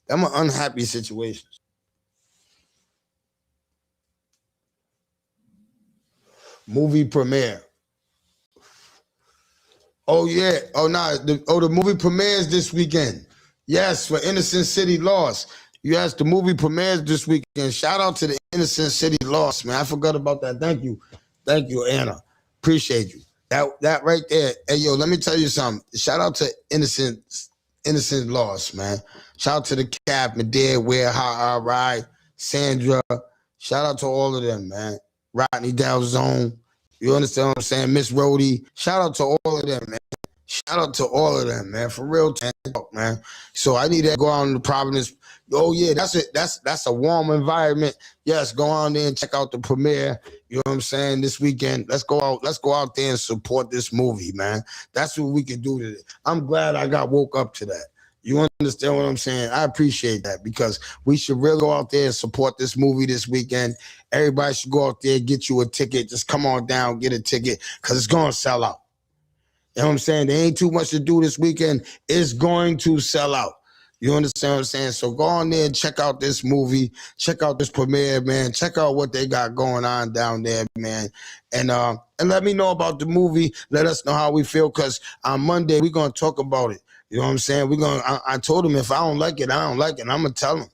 Them are unhappy situations. Movie premiere. Oh, yeah. Oh, no. The movie premieres this weekend. Yes, for Innocent City Lost. Yes, the movie premieres this weekend. Shout out to the Innocent City Lost, man. I forgot about that. Thank you. Thank you, Anna. Appreciate you. That right there. Hey, yo, let me tell you something. Shout out to Innocent Lost, man. Shout out to the Cap, Medea, Where, How I Ride, Sandra. Shout out to all of them, man. Rodney Dalzone. You understand what I'm saying? Miss Rhodey. Shout out to all of them, man. Shout out to all of them, man. For real, man. So I need to go out into Providence. Oh yeah, that's it. That's a warm environment. Yes, go on there and check out the premiere. You know what I'm saying? This weekend, let's go out there and support this movie, man. That's what we can do today. I'm glad I got woke up to that. You understand what I'm saying? I appreciate that, because we should really go out there and support this movie this weekend. Everybody should go out there, get you a ticket. Just come on down, get a ticket, because it's going to sell out. You know what I'm saying? There ain't too much to do this weekend. It's going to sell out. You understand what I'm saying? So go on there and check out this movie. Check out this premiere, man. Check out what they got going on down there, man. And let me know about the movie. Let us know how we feel, because on Monday, we're going to talk about it. You know what I'm saying? I told him if I don't like it, I don't like it. I'm going to tell him.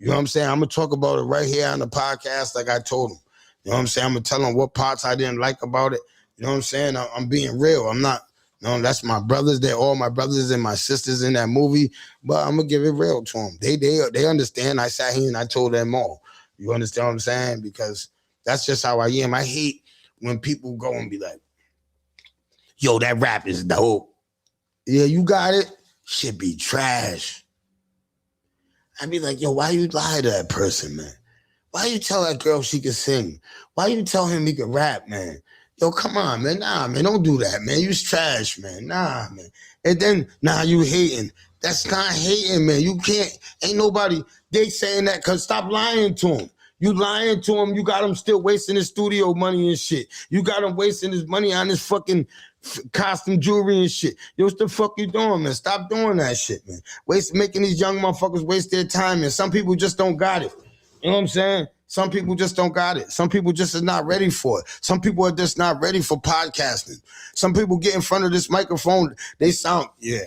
You know what I'm saying? I'm going to talk about it right here on the podcast like I told him. You know what I'm saying? I'm going to tell him what parts I didn't like about it. You know what I'm saying? I'm being real. I'm not. No, that's my brothers. They're all my brothers and my sisters in that movie. But I'm going to give it real to them. They understand. I sat here and I told them all. You understand what I'm saying? Because that's just how I am. I hate when people go and be like, yo, that rap is dope. Yeah, you got it. Should be trash. I'd be like, yo, why you lie to that person, man? Why you tell that girl she can sing? Why you tell him he can rap, man? Yo, come on, man. Nah, man, don't do that, man. You's trash, man. Nah, man. And then, you hating. That's not hating, man. You can't, ain't nobody, they saying that because stop lying to him. You lying to him, you got him still wasting his studio money and shit. You got him wasting his money on his fucking costume jewelry and shit. Yo, what the fuck you doing, man? Stop doing that shit, man. Making these young motherfuckers waste their time, and some people just don't got it. You know what I'm saying? Some people just don't got it. Some people just are not ready for it. Some people are just not ready for podcasting. Some people get in front of this microphone, they sound, they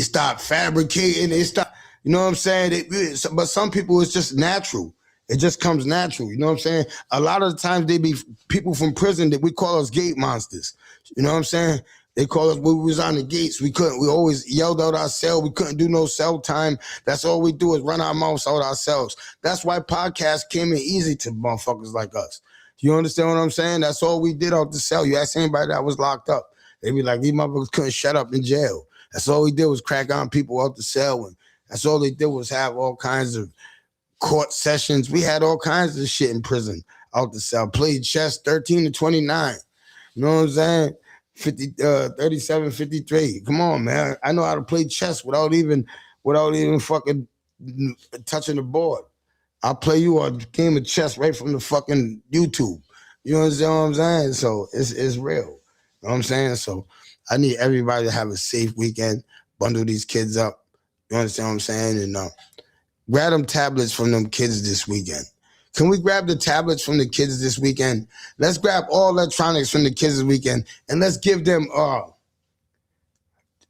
stop fabricating, they stop, you know what I'm saying? But some people, it's just natural. It just comes natural, you know what I'm saying? A lot of the times they be people from prison that we call us gate monsters. You know what I'm saying? They call us when we was on the gates. We always yelled out our cell. We couldn't do no cell time. That's all we do is run our mouths out ourselves. That's why podcasts came in easy to motherfuckers like us. You understand what I'm saying? That's all we did out the cell. You ask anybody that was locked up, they be like, these motherfuckers couldn't shut up in jail. That's all we did was crack on people out the cell. And that's all they did was have all kinds of court sessions. We had all kinds of shit in prison out the cell. Played chess 13 to 29. You know what I'm saying? 37, 53. Come on, man. I know how to play chess without even fucking touching the board. I'll play you a game of chess right from the fucking YouTube. You understand what I'm saying? So it's real. You know what I'm saying? So I need everybody to have a safe weekend. Bundle these kids up. You understand what I'm saying? And grab them tablets from them kids this weekend. Can we grab the tablets from the kids this weekend? Let's grab all electronics from the kids this weekend and let's give them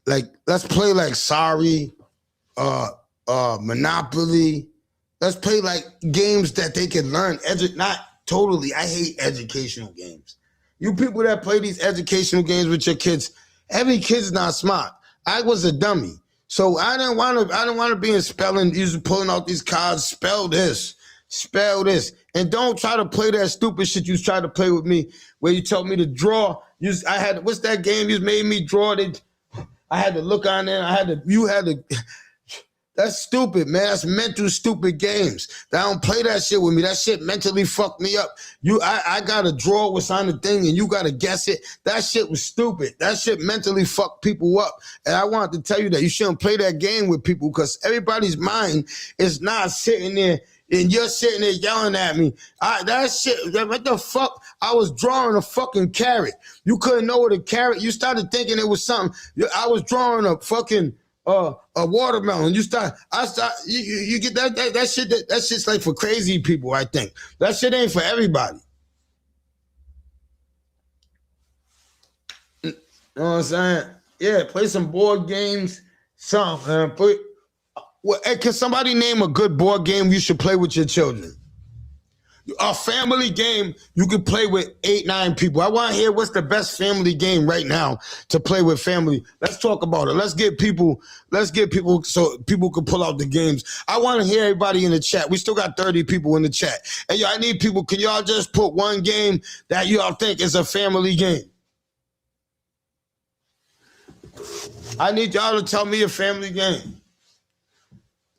let's play like Sorry, Monopoly. Let's play like games that they can learn. Not totally. I hate educational games. You people that play these educational games with your kids, every kid's not smart. I was a dummy. So I didn't want to be in spelling, using pulling out these cards, spell this. And don't try to play that stupid shit you tried to play with me where you told me to draw. What's that game you made me draw? I had to look on there. That's stupid, man. That's mental stupid games. I don't play that shit with me. That shit mentally fucked me up. I gotta draw what's on the thing and you gotta guess it. That shit was stupid. That shit mentally fucked people up. And I wanted to tell you that you shouldn't play that game with people because everybody's mind is not sitting there and you're sitting there yelling at me. That shit, what the fuck? I was drawing a fucking carrot. You couldn't know what a carrot, you started thinking it was something. I was drawing a fucking a watermelon. You get that shit. That shit's like for crazy people. I think that shit ain't for everybody. You know what I'm saying? Yeah, play some board games. Can somebody name a good board game you should play with your children? A family game you can play with 8-9 people. I want to hear what's the best family game right now to play with family. Let's talk about it. Let's get people so people can pull out the games. I want to hear everybody in the chat. We still got 30 people in the chat. And I need people, can y'all just put one game that y'all think is a family game? I need y'all to tell me a family game.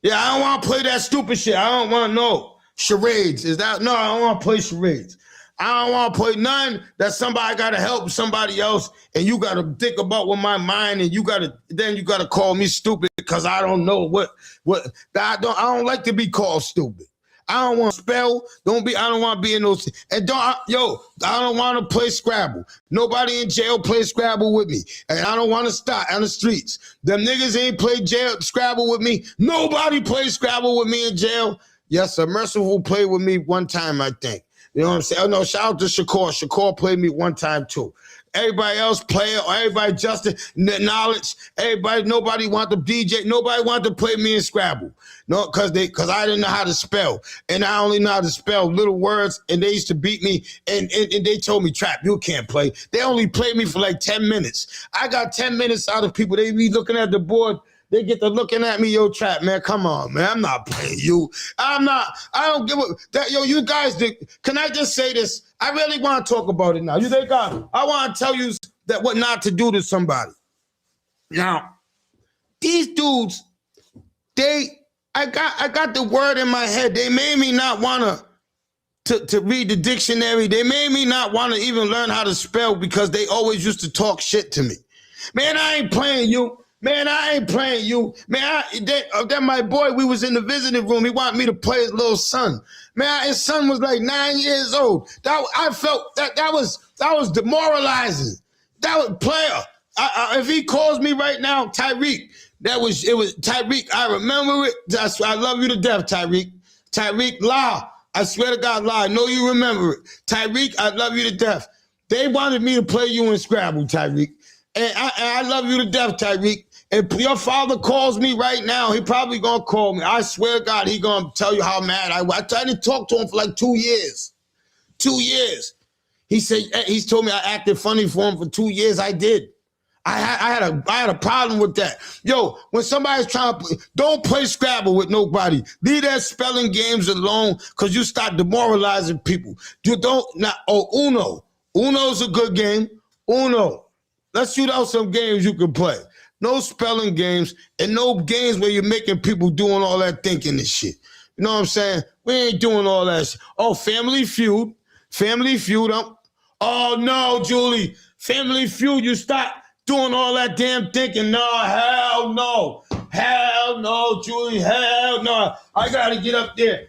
Yeah, I don't want to play that stupid shit. I don't want to know. Charades. No, I don't want to play charades. I don't want to play none that somebody got to help somebody else and you got to think about with my mind and you got to call me stupid because I don't know what I don't like to be called stupid. I don't want to spell. I don't want to be in those. And I don't want to play Scrabble. Nobody in jail play Scrabble with me. And I don't want to stop on the streets. Them niggas ain't play Scrabble with me. Nobody plays Scrabble with me in jail. Yes, a Merciful played with me one time, I think. You know what I'm saying? Oh, no, shout out to Shakur. Shakur played me one time, too. Everybody else play, everybody Justin, Knowledge, nobody want to DJ, nobody want to play me in Scrabble. No, because I didn't know how to spell. And I only know how to spell little words, and they used to beat me, and they told me, Trap, you can't play. They only played me for like 10 minutes. I got 10 minutes out of people. They be looking at the board. They get to looking at me, yo, Trap, man, come on, man. I'm not playing you. I don't give a, that, yo, you guys, can I just say this? I really want to talk about it now. You think I want to tell you that what not to do to somebody. Now, these dudes, I got the word in my head. They made me not want to read the dictionary. They made me not want to even learn how to spell because they always used to talk shit to me. Man, I ain't playing you. Man, I ain't playing you. Man, that my boy, we was in the visiting room. He wanted me to play his little son. Man, his son was like 9 years old. I felt that was demoralizing. That was player. If he calls me right now, Tyreek, it was Tyreek. I remember it. I love you to death, Tyreek. Tyreek, lie. I swear to God, lie. I know you remember it. Tyreek, I love you to death. They wanted me to play you in Scrabble, Tyreek. And I love you to death, Tyreek. If your father calls me right now, he probably gonna call me. I swear to God, he gonna tell you how mad I was. I tried to talk to him for like 2 years. 2 years. He said he's told me I acted funny for him for 2 years. I did. I had a problem with that. Yo, when somebody's trying to play, don't play Scrabble with nobody. Leave that spelling games alone because you start demoralizing people. You don't Uno. Uno's a good game. Uno. Let's shoot out some games you can play. No spelling games and no games where you're making people doing all that thinking and shit. You know what I'm saying? We ain't doing all that shit. Oh, Family Feud. Family Feud. Oh, no, Julie. Family Feud, you stop doing all that damn thinking. No, hell no. Hell no, Julie. Hell no. I got to get up there.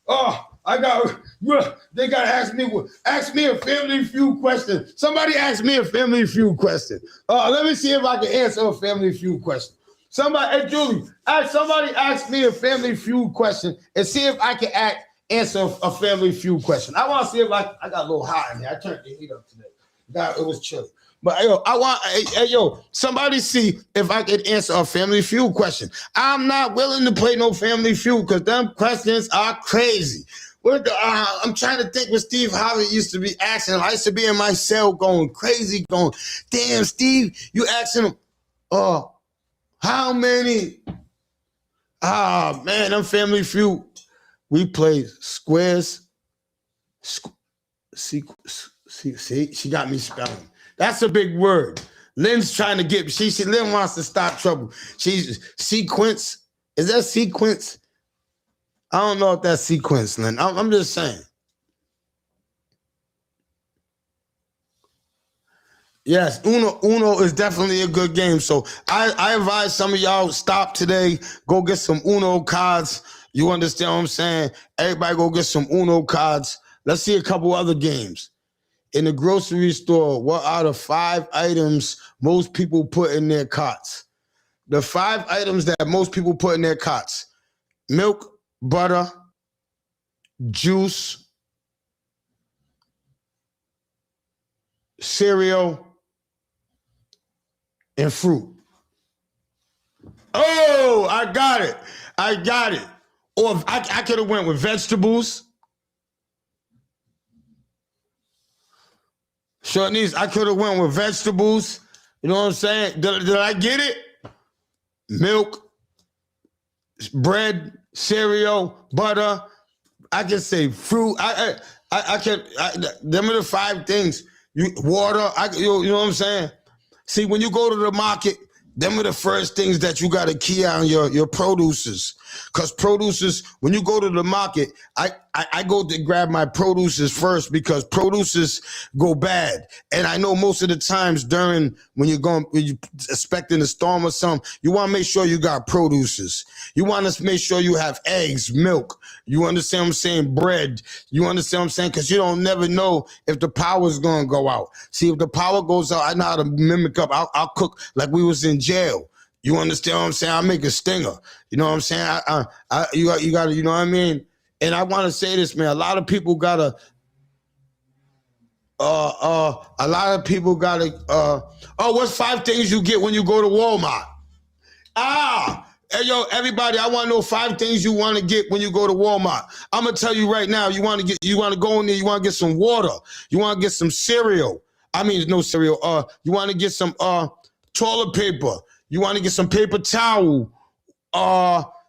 Oh, they got to ask me a Family Feud question. Somebody ask me a Family Feud question. Let me see if I can answer a Family Feud question. Somebody, hey, Julie, somebody ask me a Family Feud question and see if I can answer a Family Feud question. I want to see if I got a little hot in here. I turned the heat up today. It was chilly. But somebody see if I could answer a Family Feud question. I'm not willing to play no Family Feud because them questions are crazy. I'm trying to think what Steve Harvey used to be asking him. I used to be in my cell going crazy, going, damn, Steve, you asking him, how many? Man, them Family Feud. We play squares. See, she got me spelling. That's a big word. Lynn's trying to get, Lynn wants to stop trouble. She's sequence. Is that sequence? I don't know if that's sequence, Lynn. I'm just saying. Yes, Uno is definitely a good game. So I advise some of y'all stop today, go get some Uno cards. You understand what I'm saying? Everybody go get some Uno cards. Let's see a couple other games. In the grocery store, what are the 5 items most people put in their carts? The 5 items that most people put in their carts: milk, butter, juice, cereal, and fruit. Oh, I got it. Or I could have went with vegetables. Shortness, I could have went with vegetables. You know what I'm saying? Did I get it? Milk, bread, cereal, butter. I can say fruit. Them are the 5 things. Water. You know what I'm saying? See, when you go to the market, them are the first things that you got to key on your produces. Because produces, when you go to the market, I go to grab my produces first because produces go bad. And I know most of the times when you're expecting a storm or something, you want to make sure you got produces. You want to make sure you have eggs, milk. You understand what I'm saying? Bread. You understand what I'm saying? Because you don't never know if the power's going to go out. See, if the power goes out, I know how to mimic up. I'll cook like we was in jail. You understand what I'm saying? I make a stinger. You know what I'm saying? You got to, you know what I mean? And I want to say this, man. A lot of people got to, what's 5 things you get when you go to Walmart? Hey, yo, everybody, I want to know 5 things you want to get when you go to Walmart. I'm going to tell you right now, you want to go in there, you want to get some water. You want to get some cereal. I mean, no cereal. You want to get some toilet paper. You want to get some paper towel.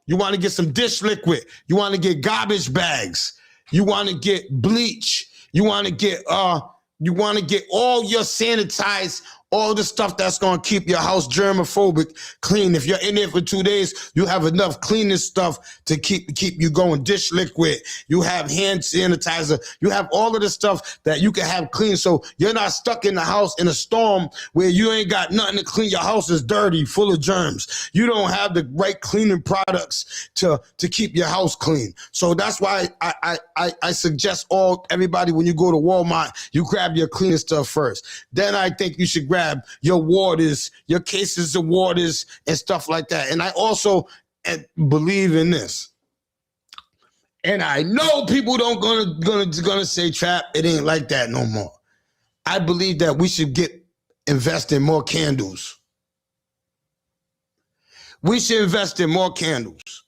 You want to get some dish liquid. You want to get garbage bags. You want to get bleach. You want to get all your sanitized, all the stuff that's going to keep your house germophobic clean. If you're in there for 2 days, you have enough cleaning stuff to keep you going. Dish liquid, you have hand sanitizer, you have all of the stuff that you can have clean, so you're not stuck in the house in a storm where you ain't got nothing to clean. Your house is dirty, full of germs. You don't have the right cleaning products to keep your house clean. So that's why I suggest everybody, when you go to Walmart, you grab your cleaning stuff first. Then I think you should grab your waters, your cases of waters and stuff like that. And I also believe in this. And I know people don't gonna say, Trap, it ain't like that no more. I believe that we should invest in more candles. We should invest in more candles.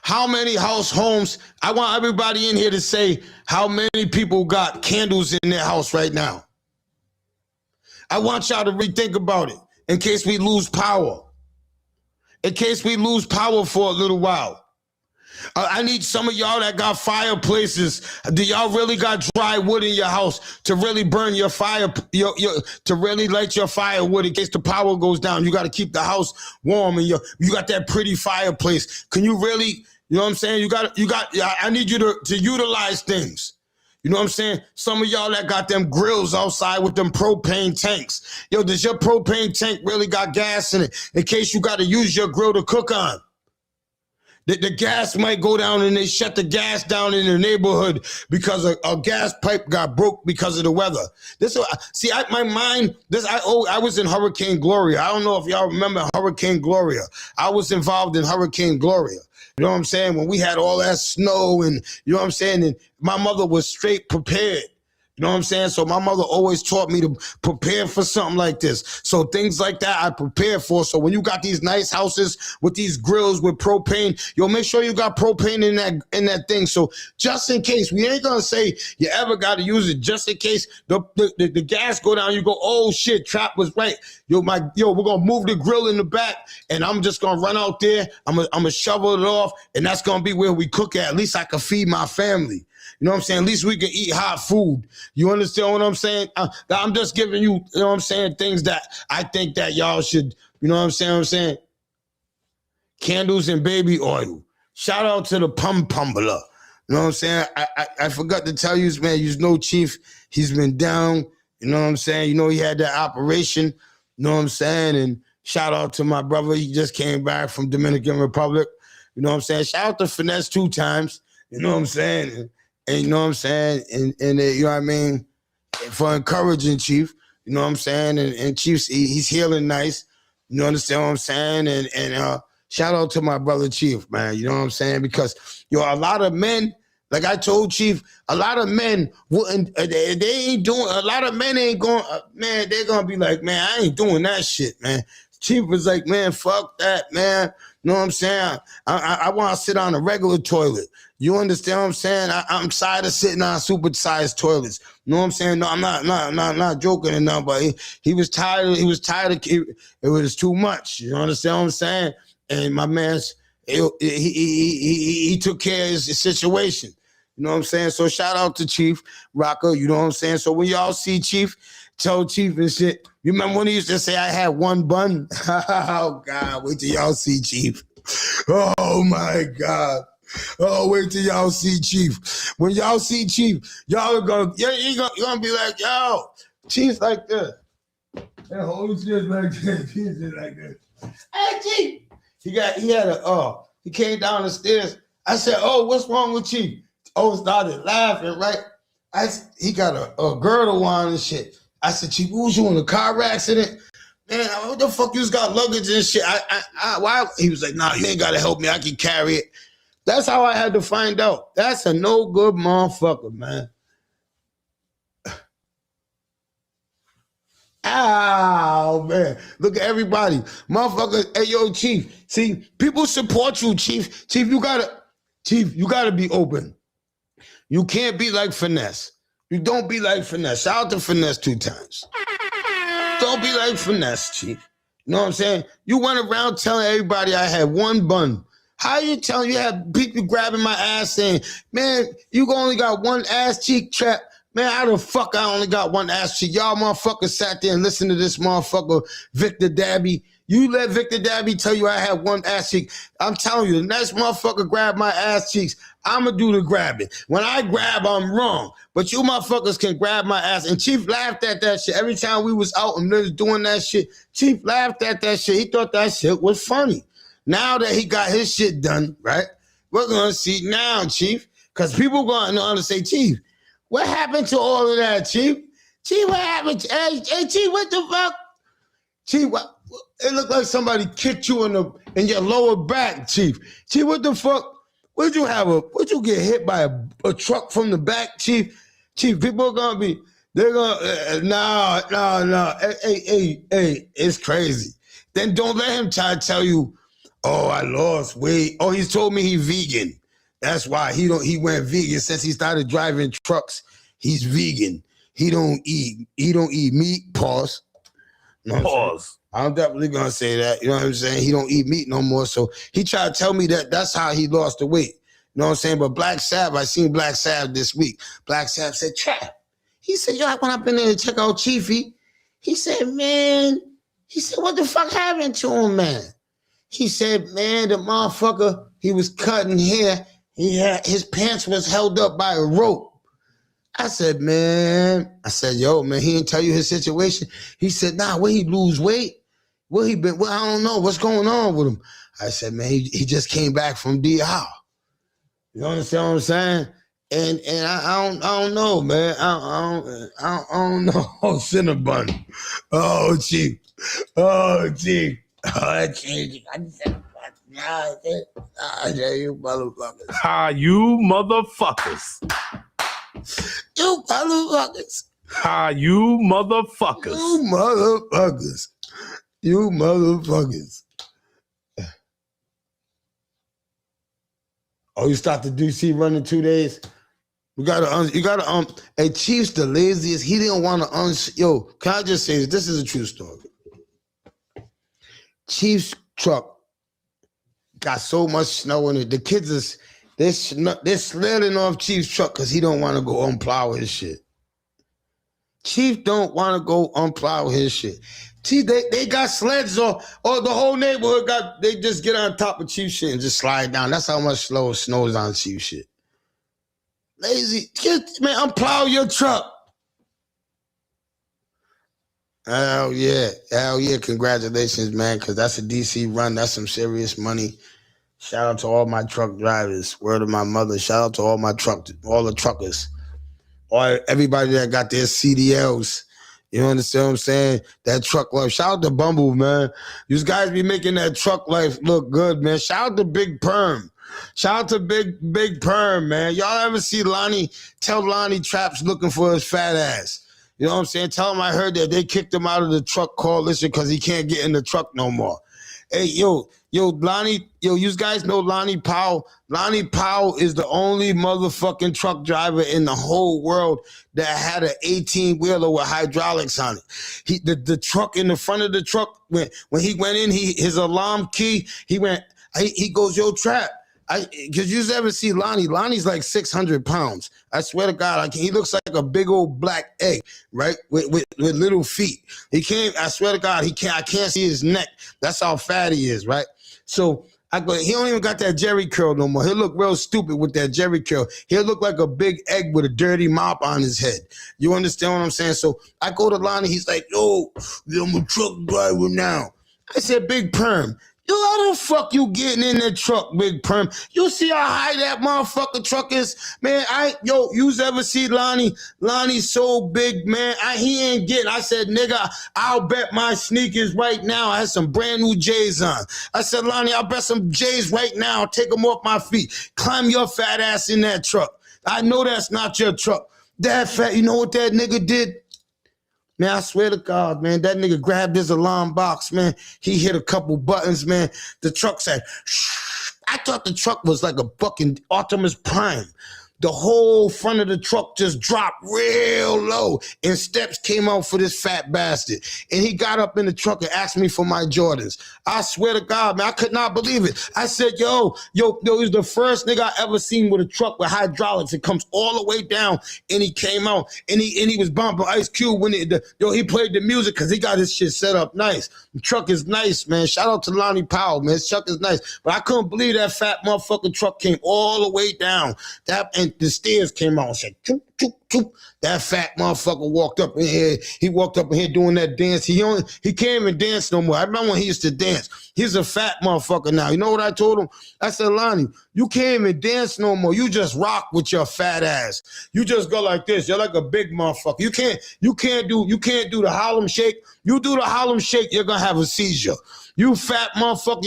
How many homes? I want everybody in here to say how many people got candles in their house right now. I want y'all to rethink about it in case we lose power. In case we lose power for a little while. I need some of y'all that got fireplaces. Do y'all really got dry wood in your house to really burn your fire, to really light your firewood in case the power goes down? You got to keep the house warm, and you got that pretty fireplace. Can you really, you know what I'm saying? I need you to utilize things. You know what I'm saying? Some of y'all that got them grills outside with them propane tanks. Yo, does your propane tank really got gas in it in case you got to use your grill to cook on? The gas might go down and they shut the gas down in the neighborhood because a gas pipe got broke because of the weather. I was in Hurricane Gloria. I don't know if y'all remember Hurricane Gloria. I was involved in Hurricane Gloria. You know what I'm saying? When we had all that snow and, you know what I'm saying? And my mother was straight prepared. You know what I'm saying? So my mother always taught me to prepare for something like this. So things like that I prepare for. So when you got these nice houses with these grills with propane, yo, make sure you got propane in that thing. So just in case, we ain't gonna say you ever got to use it. Just in case the gas go down, you go, oh shit, Trap was right. We're gonna move the grill in the back, and I'm just gonna run out there. I'm gonna shovel it off, and that's gonna be where we cook at least I can feed my family. You know what I'm saying? At least we can eat hot food. You understand what I'm saying? I'm just giving you, you know what I'm saying, things that I think that y'all should, you know what I'm saying? Candles and baby oil. Shout out to the Pumbler. You know what I'm saying? I forgot to tell you, man, you know Chief, he's been down. You know what I'm saying? You know he had that operation. You know what I'm saying? And shout out to my brother. He just came back from Dominican Republic. You know what I'm saying? Shout out to Finesse 2 times. You know what I'm saying? And you know what I'm saying? And you know what I mean? For encouraging Chief. You know what I'm saying? And Chief's, he's healing nice. You understand what I'm saying? And shout out to my brother Chief, man. You know what I'm saying? Because, a lot of men, like I told Chief, a lot of men wouldn't, a lot of men ain't going, man, they're going to be like, man, I ain't doing that shit, man. Chief was like, man, fuck that, man. You know what I'm saying? I want to sit on a regular toilet. You understand what I'm saying? I'm tired of sitting on super-sized toilets. You know what I'm saying? No, I'm not joking or nothing, but he was tired. He was tired of it. It was too much. You understand what I'm saying? And my man's, he took care of his situation. You know what I'm saying? So shout out to Chief Rocker. You know what I'm saying? So when y'all see Chief, tell Chief and shit. You remember when he used to say I had one bun? Oh, God. Wait till y'all see Chief. Oh, my God. Oh, wait till y'all see Chief. When y'all see Chief, y'all are gonna be like, yo, Chief's like this. That whole shit like this. Chief's like this. Hey, Chief. He came down the stairs. I said, oh, what's wrong with Chief? Oh, started laughing, right? He got a girdle on and shit. I said, Chief, what was you in a car accident? Man, what the fuck you just got luggage and shit? Why? He was like, nah, you ain't gotta help me. I can carry it. That's how I had to find out. That's a no good motherfucker, man. Ow, man. Look at everybody. Motherfucker, hey, yo, Chief. See, people support you, Chief. Chief, you gotta be open. You can't be like Finesse. You don't be like Finesse. Shout out to Finesse 2 times. Don't be like Finesse, Chief. You know what I'm saying? You went around telling everybody I had one bun. How you telling you have people grabbing my ass saying, man, you only got one ass cheek, Trap? Man, how the fuck I only got one ass cheek? Y'all motherfuckers sat there and listened to this motherfucker, Victor Dabby. You let Victor Dabby tell you I have one ass cheek. I'm telling you, the next motherfucker grab my ass cheeks, I'ma do the grabbing. When I grab, I'm wrong. But you motherfuckers can grab my ass. And Chief laughed at that shit. Every time we was out and niggas doing that shit, Chief laughed at that shit. He thought that shit was funny. Now that he got his shit done, right? We're gonna see now, Chief. Because people going to say, Chief, what happened to all of that, Chief? Chief, what happened? Hey, Chief, what the fuck? Chief, what? It looked like somebody kicked you in your lower back, Chief. Chief, what the fuck? Would you get hit by a truck from the back, Chief? Chief, people are gonna be, they're gonna, no. Hey, it's crazy. Then don't let him try to tell you, oh, I lost weight. Oh, he's told me he's vegan. That's why he went vegan since he started driving trucks. He's vegan. He don't eat meat. Pause. Pause. I'm definitely gonna say that. You know what I'm saying? He don't eat meat no more. So he tried to tell me that that's how he lost the weight. You know what I'm saying? But Black Sabbath, I seen Black Sabbath this week. Black Sabbath said, Trap. He said, yo, I went up in there to check out Chiefy. He said, man, what the fuck happened to him, man? He said, man, the motherfucker, he was cutting hair. His pants was held up by a rope. I said, yo, man, he didn't tell you his situation. He said, nah, where he lose weight? Where he been? Well, I don't know. What's going on with him? I said, man, he just came back from DR. You understand what I'm saying? And I don't know, man. I don't know. Oh, Cinnabon. Oh, Chief. Oh, Chief. Oh, Chief. You motherfuckers. You motherfuckers. You motherfuckers. You motherfuckers. You motherfuckers. You motherfuckers. Oh, you start the DC run in 2 days? You gotta hey, Chief's the laziest. He didn't want to yo, can I just say this? This is a true story. Chief's truck got so much snow in it. The kids they're sledding off Chief's truck because he don't want to go unplow his shit. Chief don't want to go unplow his shit. See, they got sleds or the whole neighborhood they just get on top of Chief shit and just slide down. That's how much snow is on Chief shit. Lazy, man, unplow your truck. Hell yeah. Congratulations, man, because that's a DC run. That's some serious money. Shout out to all my truck drivers. Word of my mother. Shout out to all the truckers. Everybody that got their CDLs. You understand what I'm saying? That truck life. Shout out to Bumble, man. You guys be making that truck life look good, man. Shout out to Big Perm. Shout out to Big Perm, man. Y'all ever see Lonnie? Tell Lonnie Trap's looking for his fat ass. You know what I'm saying? Tell him I heard that they kicked him out of the truck coalition because he can't get in the truck no more. Hey, yo, Lonnie, you guys know Lonnie Powell. Lonnie Powell is the only motherfucking truck driver in the whole world that had an 18-wheeler with hydraulics on it. The truck in the front of the truck, when he went in, his alarm key, he goes, yo, Trap. Because you ever see Lonnie? Lonnie's like 600 pounds. I swear to God, he looks like a big old black egg, right? With little feet. I swear to God, I can't see his neck. That's how fat he is, right? So he don't even got that Jerry curl no more. He'll look real stupid with that Jerry curl. He'll look like a big egg with a dirty mop on his head. You understand what I'm saying? So I go to Lonnie, he's like, yo, I'm a truck driver now. I said, Big Perm, yo, how the fuck you getting in that truck, Big Perm? You see how high that motherfucking truck is? Man, you ever see Lonnie? Lonnie's so big, man. He ain't getting. I said, nigga, I'll bet my sneakers right now. I had some brand new J's on. I said, Lonnie, I'll bet some J's right now. I'll take them off my feet. Climb your fat ass in that truck. I know that's not your truck. That fat, you know what that nigga did? Man, I swear to God, man, that nigga grabbed his alarm box, man. He hit a couple buttons, man. The truck said, shh. I thought the truck was like a fucking Optimus Prime. the whole front of the truck just dropped real low, and steps came out for this fat bastard. And he got up in the truck and asked me for my Jordans. I swear to God, man, I could not believe it. I said, yo, he's the first nigga I ever seen with a truck with hydraulics. It comes all the way down, and he came out, and he was bumping Ice Cube when he played the music because he got his shit set up nice. The truck is nice, man. Shout out to Lonnie Powell, man. His truck is nice. But I couldn't believe that fat motherfucking truck came all the way down. And the stairs came out and said, choop, choop, choop. That fat motherfucker walked up in here. He walked up in here doing that dance. He can't even dance no more. I remember when he used to dance. He's a fat motherfucker now. You know what I told him? I said, Lonnie, you can't even dance no more. You just rock with your fat ass. You just go like this. You're like a big motherfucker. You can't do the Harlem Shake. You do the Harlem Shake, you're gonna have a seizure. You fat motherfucker,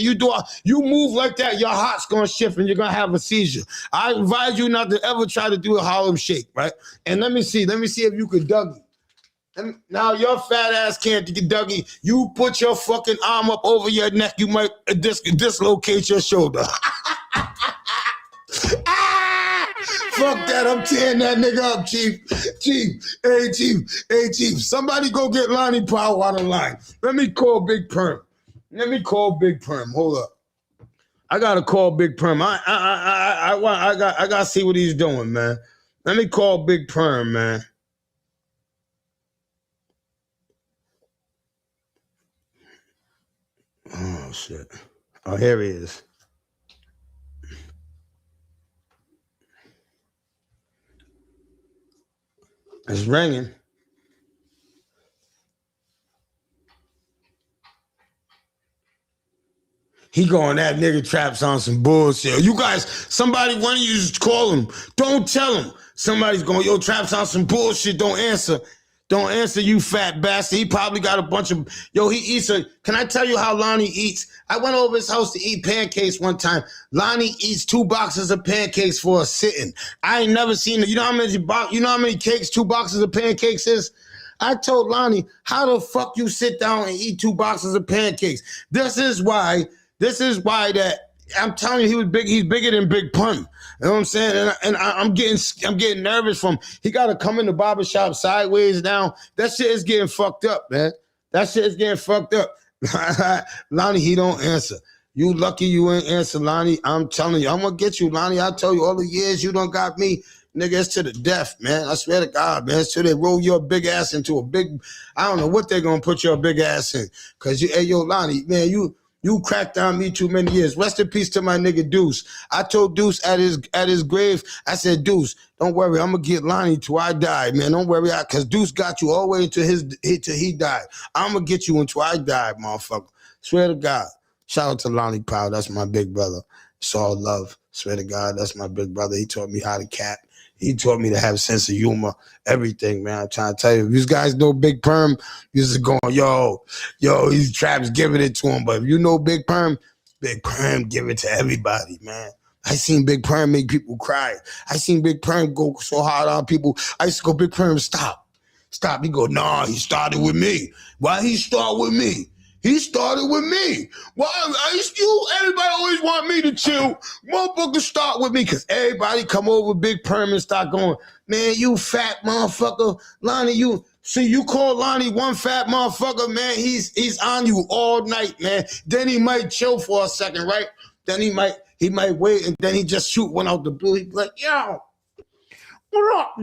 you move like that, your heart's gonna shift and you're gonna have a seizure. I advise you not to ever try to do a Harlem Shake, right? And let me see if you could Dougie. Now your fat ass can't get Dougie. You put your fucking arm up over your neck, you might dislocate your shoulder. Fuck that, I'm tearing that nigga up, Chief. Hey, Chief. Somebody go get Lonnie Powell on the line. Let me call Big Perm. Hold up. I gotta call Big Perm. I gotta see what he's doing, man. Let me call Big Perm, man. Oh, shit. Oh, here he is. It's ringing. He going, that nigga Traps on some bullshit. You guys, somebody, one of you just call him. Don't tell him. Somebody's going, yo, Traps on some bullshit. Don't answer. Don't answer, you fat bastard. He probably got a bunch of, he eats can I tell you how Lonnie eats? I went over his house to eat pancakes one time. Lonnie eats 2 boxes of pancakes for a sitting. I ain't never seen it. You know how many cakes 2 boxes of pancakes is? I told Lonnie, how the fuck you sit down and eat 2 boxes of pancakes? This is why that I'm telling you, he's bigger than Big Pun. You know what I'm saying? And I'm getting nervous from he got to come in the barbershop sideways down. That shit is getting fucked up, man. That shit is getting fucked up. Lonnie, he don't answer. You lucky you ain't answer, Lonnie. I'm telling you, I'm gonna get you, Lonnie. I tell you, all the years you done got me, nigga, it's to the death, man. I swear to God, man. It's till they roll your big ass into a big, I don't know what they're gonna put your big ass in. Cause hey, yo, Lonnie, man, you cracked down me too many years. Rest in peace to my nigga Deuce. I told Deuce at his grave, I said, Deuce, don't worry, I'm gonna get Lonnie till I die, man. Don't worry, cause Deuce got you all the way till he died. I'm gonna get you until I die, motherfucker. Swear to God. Shout out to Lonnie Powell. That's my big brother. It's all love. Swear to God, that's my big brother. He taught me how to cap. He taught me to have a sense of humor, everything, man. I'm trying to tell you, if you guys know Big Perm, you just going, yo, these Traps giving it to him. But if you know Big Perm give it to everybody, man. I seen Big Perm make people cry. I seen Big Perm go so hard on people. I used to go, Big Perm, stop. He go, nah, he started with me. Why he start with me? He started with me. Well, everybody always want me to chill. Motherfucker start with me because everybody come over Big Perm and start going, man, you fat motherfucker. Lonnie, you call Lonnie one fat motherfucker, man, he's on you all night, man. Then he might chill for a second, right? Then he might wait and then he just shoot one out the blue. He'd be like, yo, what up,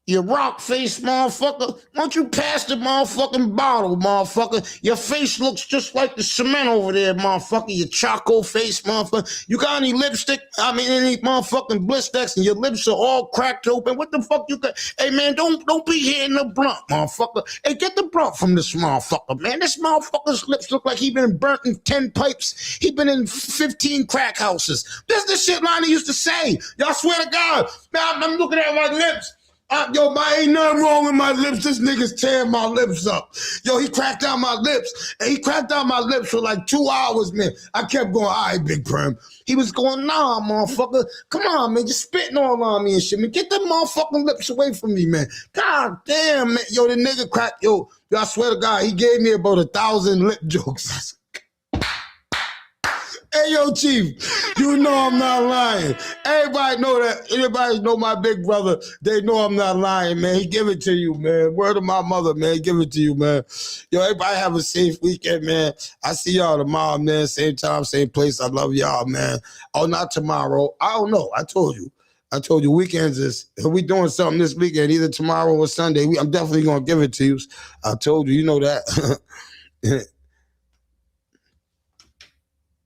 you rock face motherfucker. Why don't you pass the motherfucking bottle, motherfucker? Your face looks just like the cement over there, motherfucker. You charcoal face, motherfucker. You got any lipstick? Any motherfucking Blistex and your lips are all cracked open. What the fuck you got? Hey, man, don't be hitting the blunt, motherfucker. Hey, get the blunt from this motherfucker, man. This motherfucker's lips look like he been burnt in 10 pipes. He been in 15 crack houses. This is the shit Lonnie used to say. Y'all swear to God. Man, I'm looking at my lips. Ain't nothing wrong with my lips. This nigga's tearing my lips up. Yo, he cracked down my lips. And he cracked down my lips for like 2 hours, man. I kept going, all right, Big Perm. He was going, nah, motherfucker. Come on, man. You're spitting all on me and shit, man. Get them motherfucking lips away from me, man. God damn, man. Yo, the nigga cracked. Yo, I swear to God, he gave me about 1,000 lip jokes. Hey, yo, Chief, you know I'm not lying. Everybody know that. Anybody know my big brother, they know I'm not lying, man. He give it to you, man. Word of my mother, man. He give it to you, man. Yo, everybody have a safe weekend, man. I see y'all tomorrow, man. Same time, same place. I love y'all, man. Oh, not tomorrow. I don't know. I told you, weekends is, if we doing something this weekend, either tomorrow or Sunday, I'm definitely going to give it to you. I told you, you know that.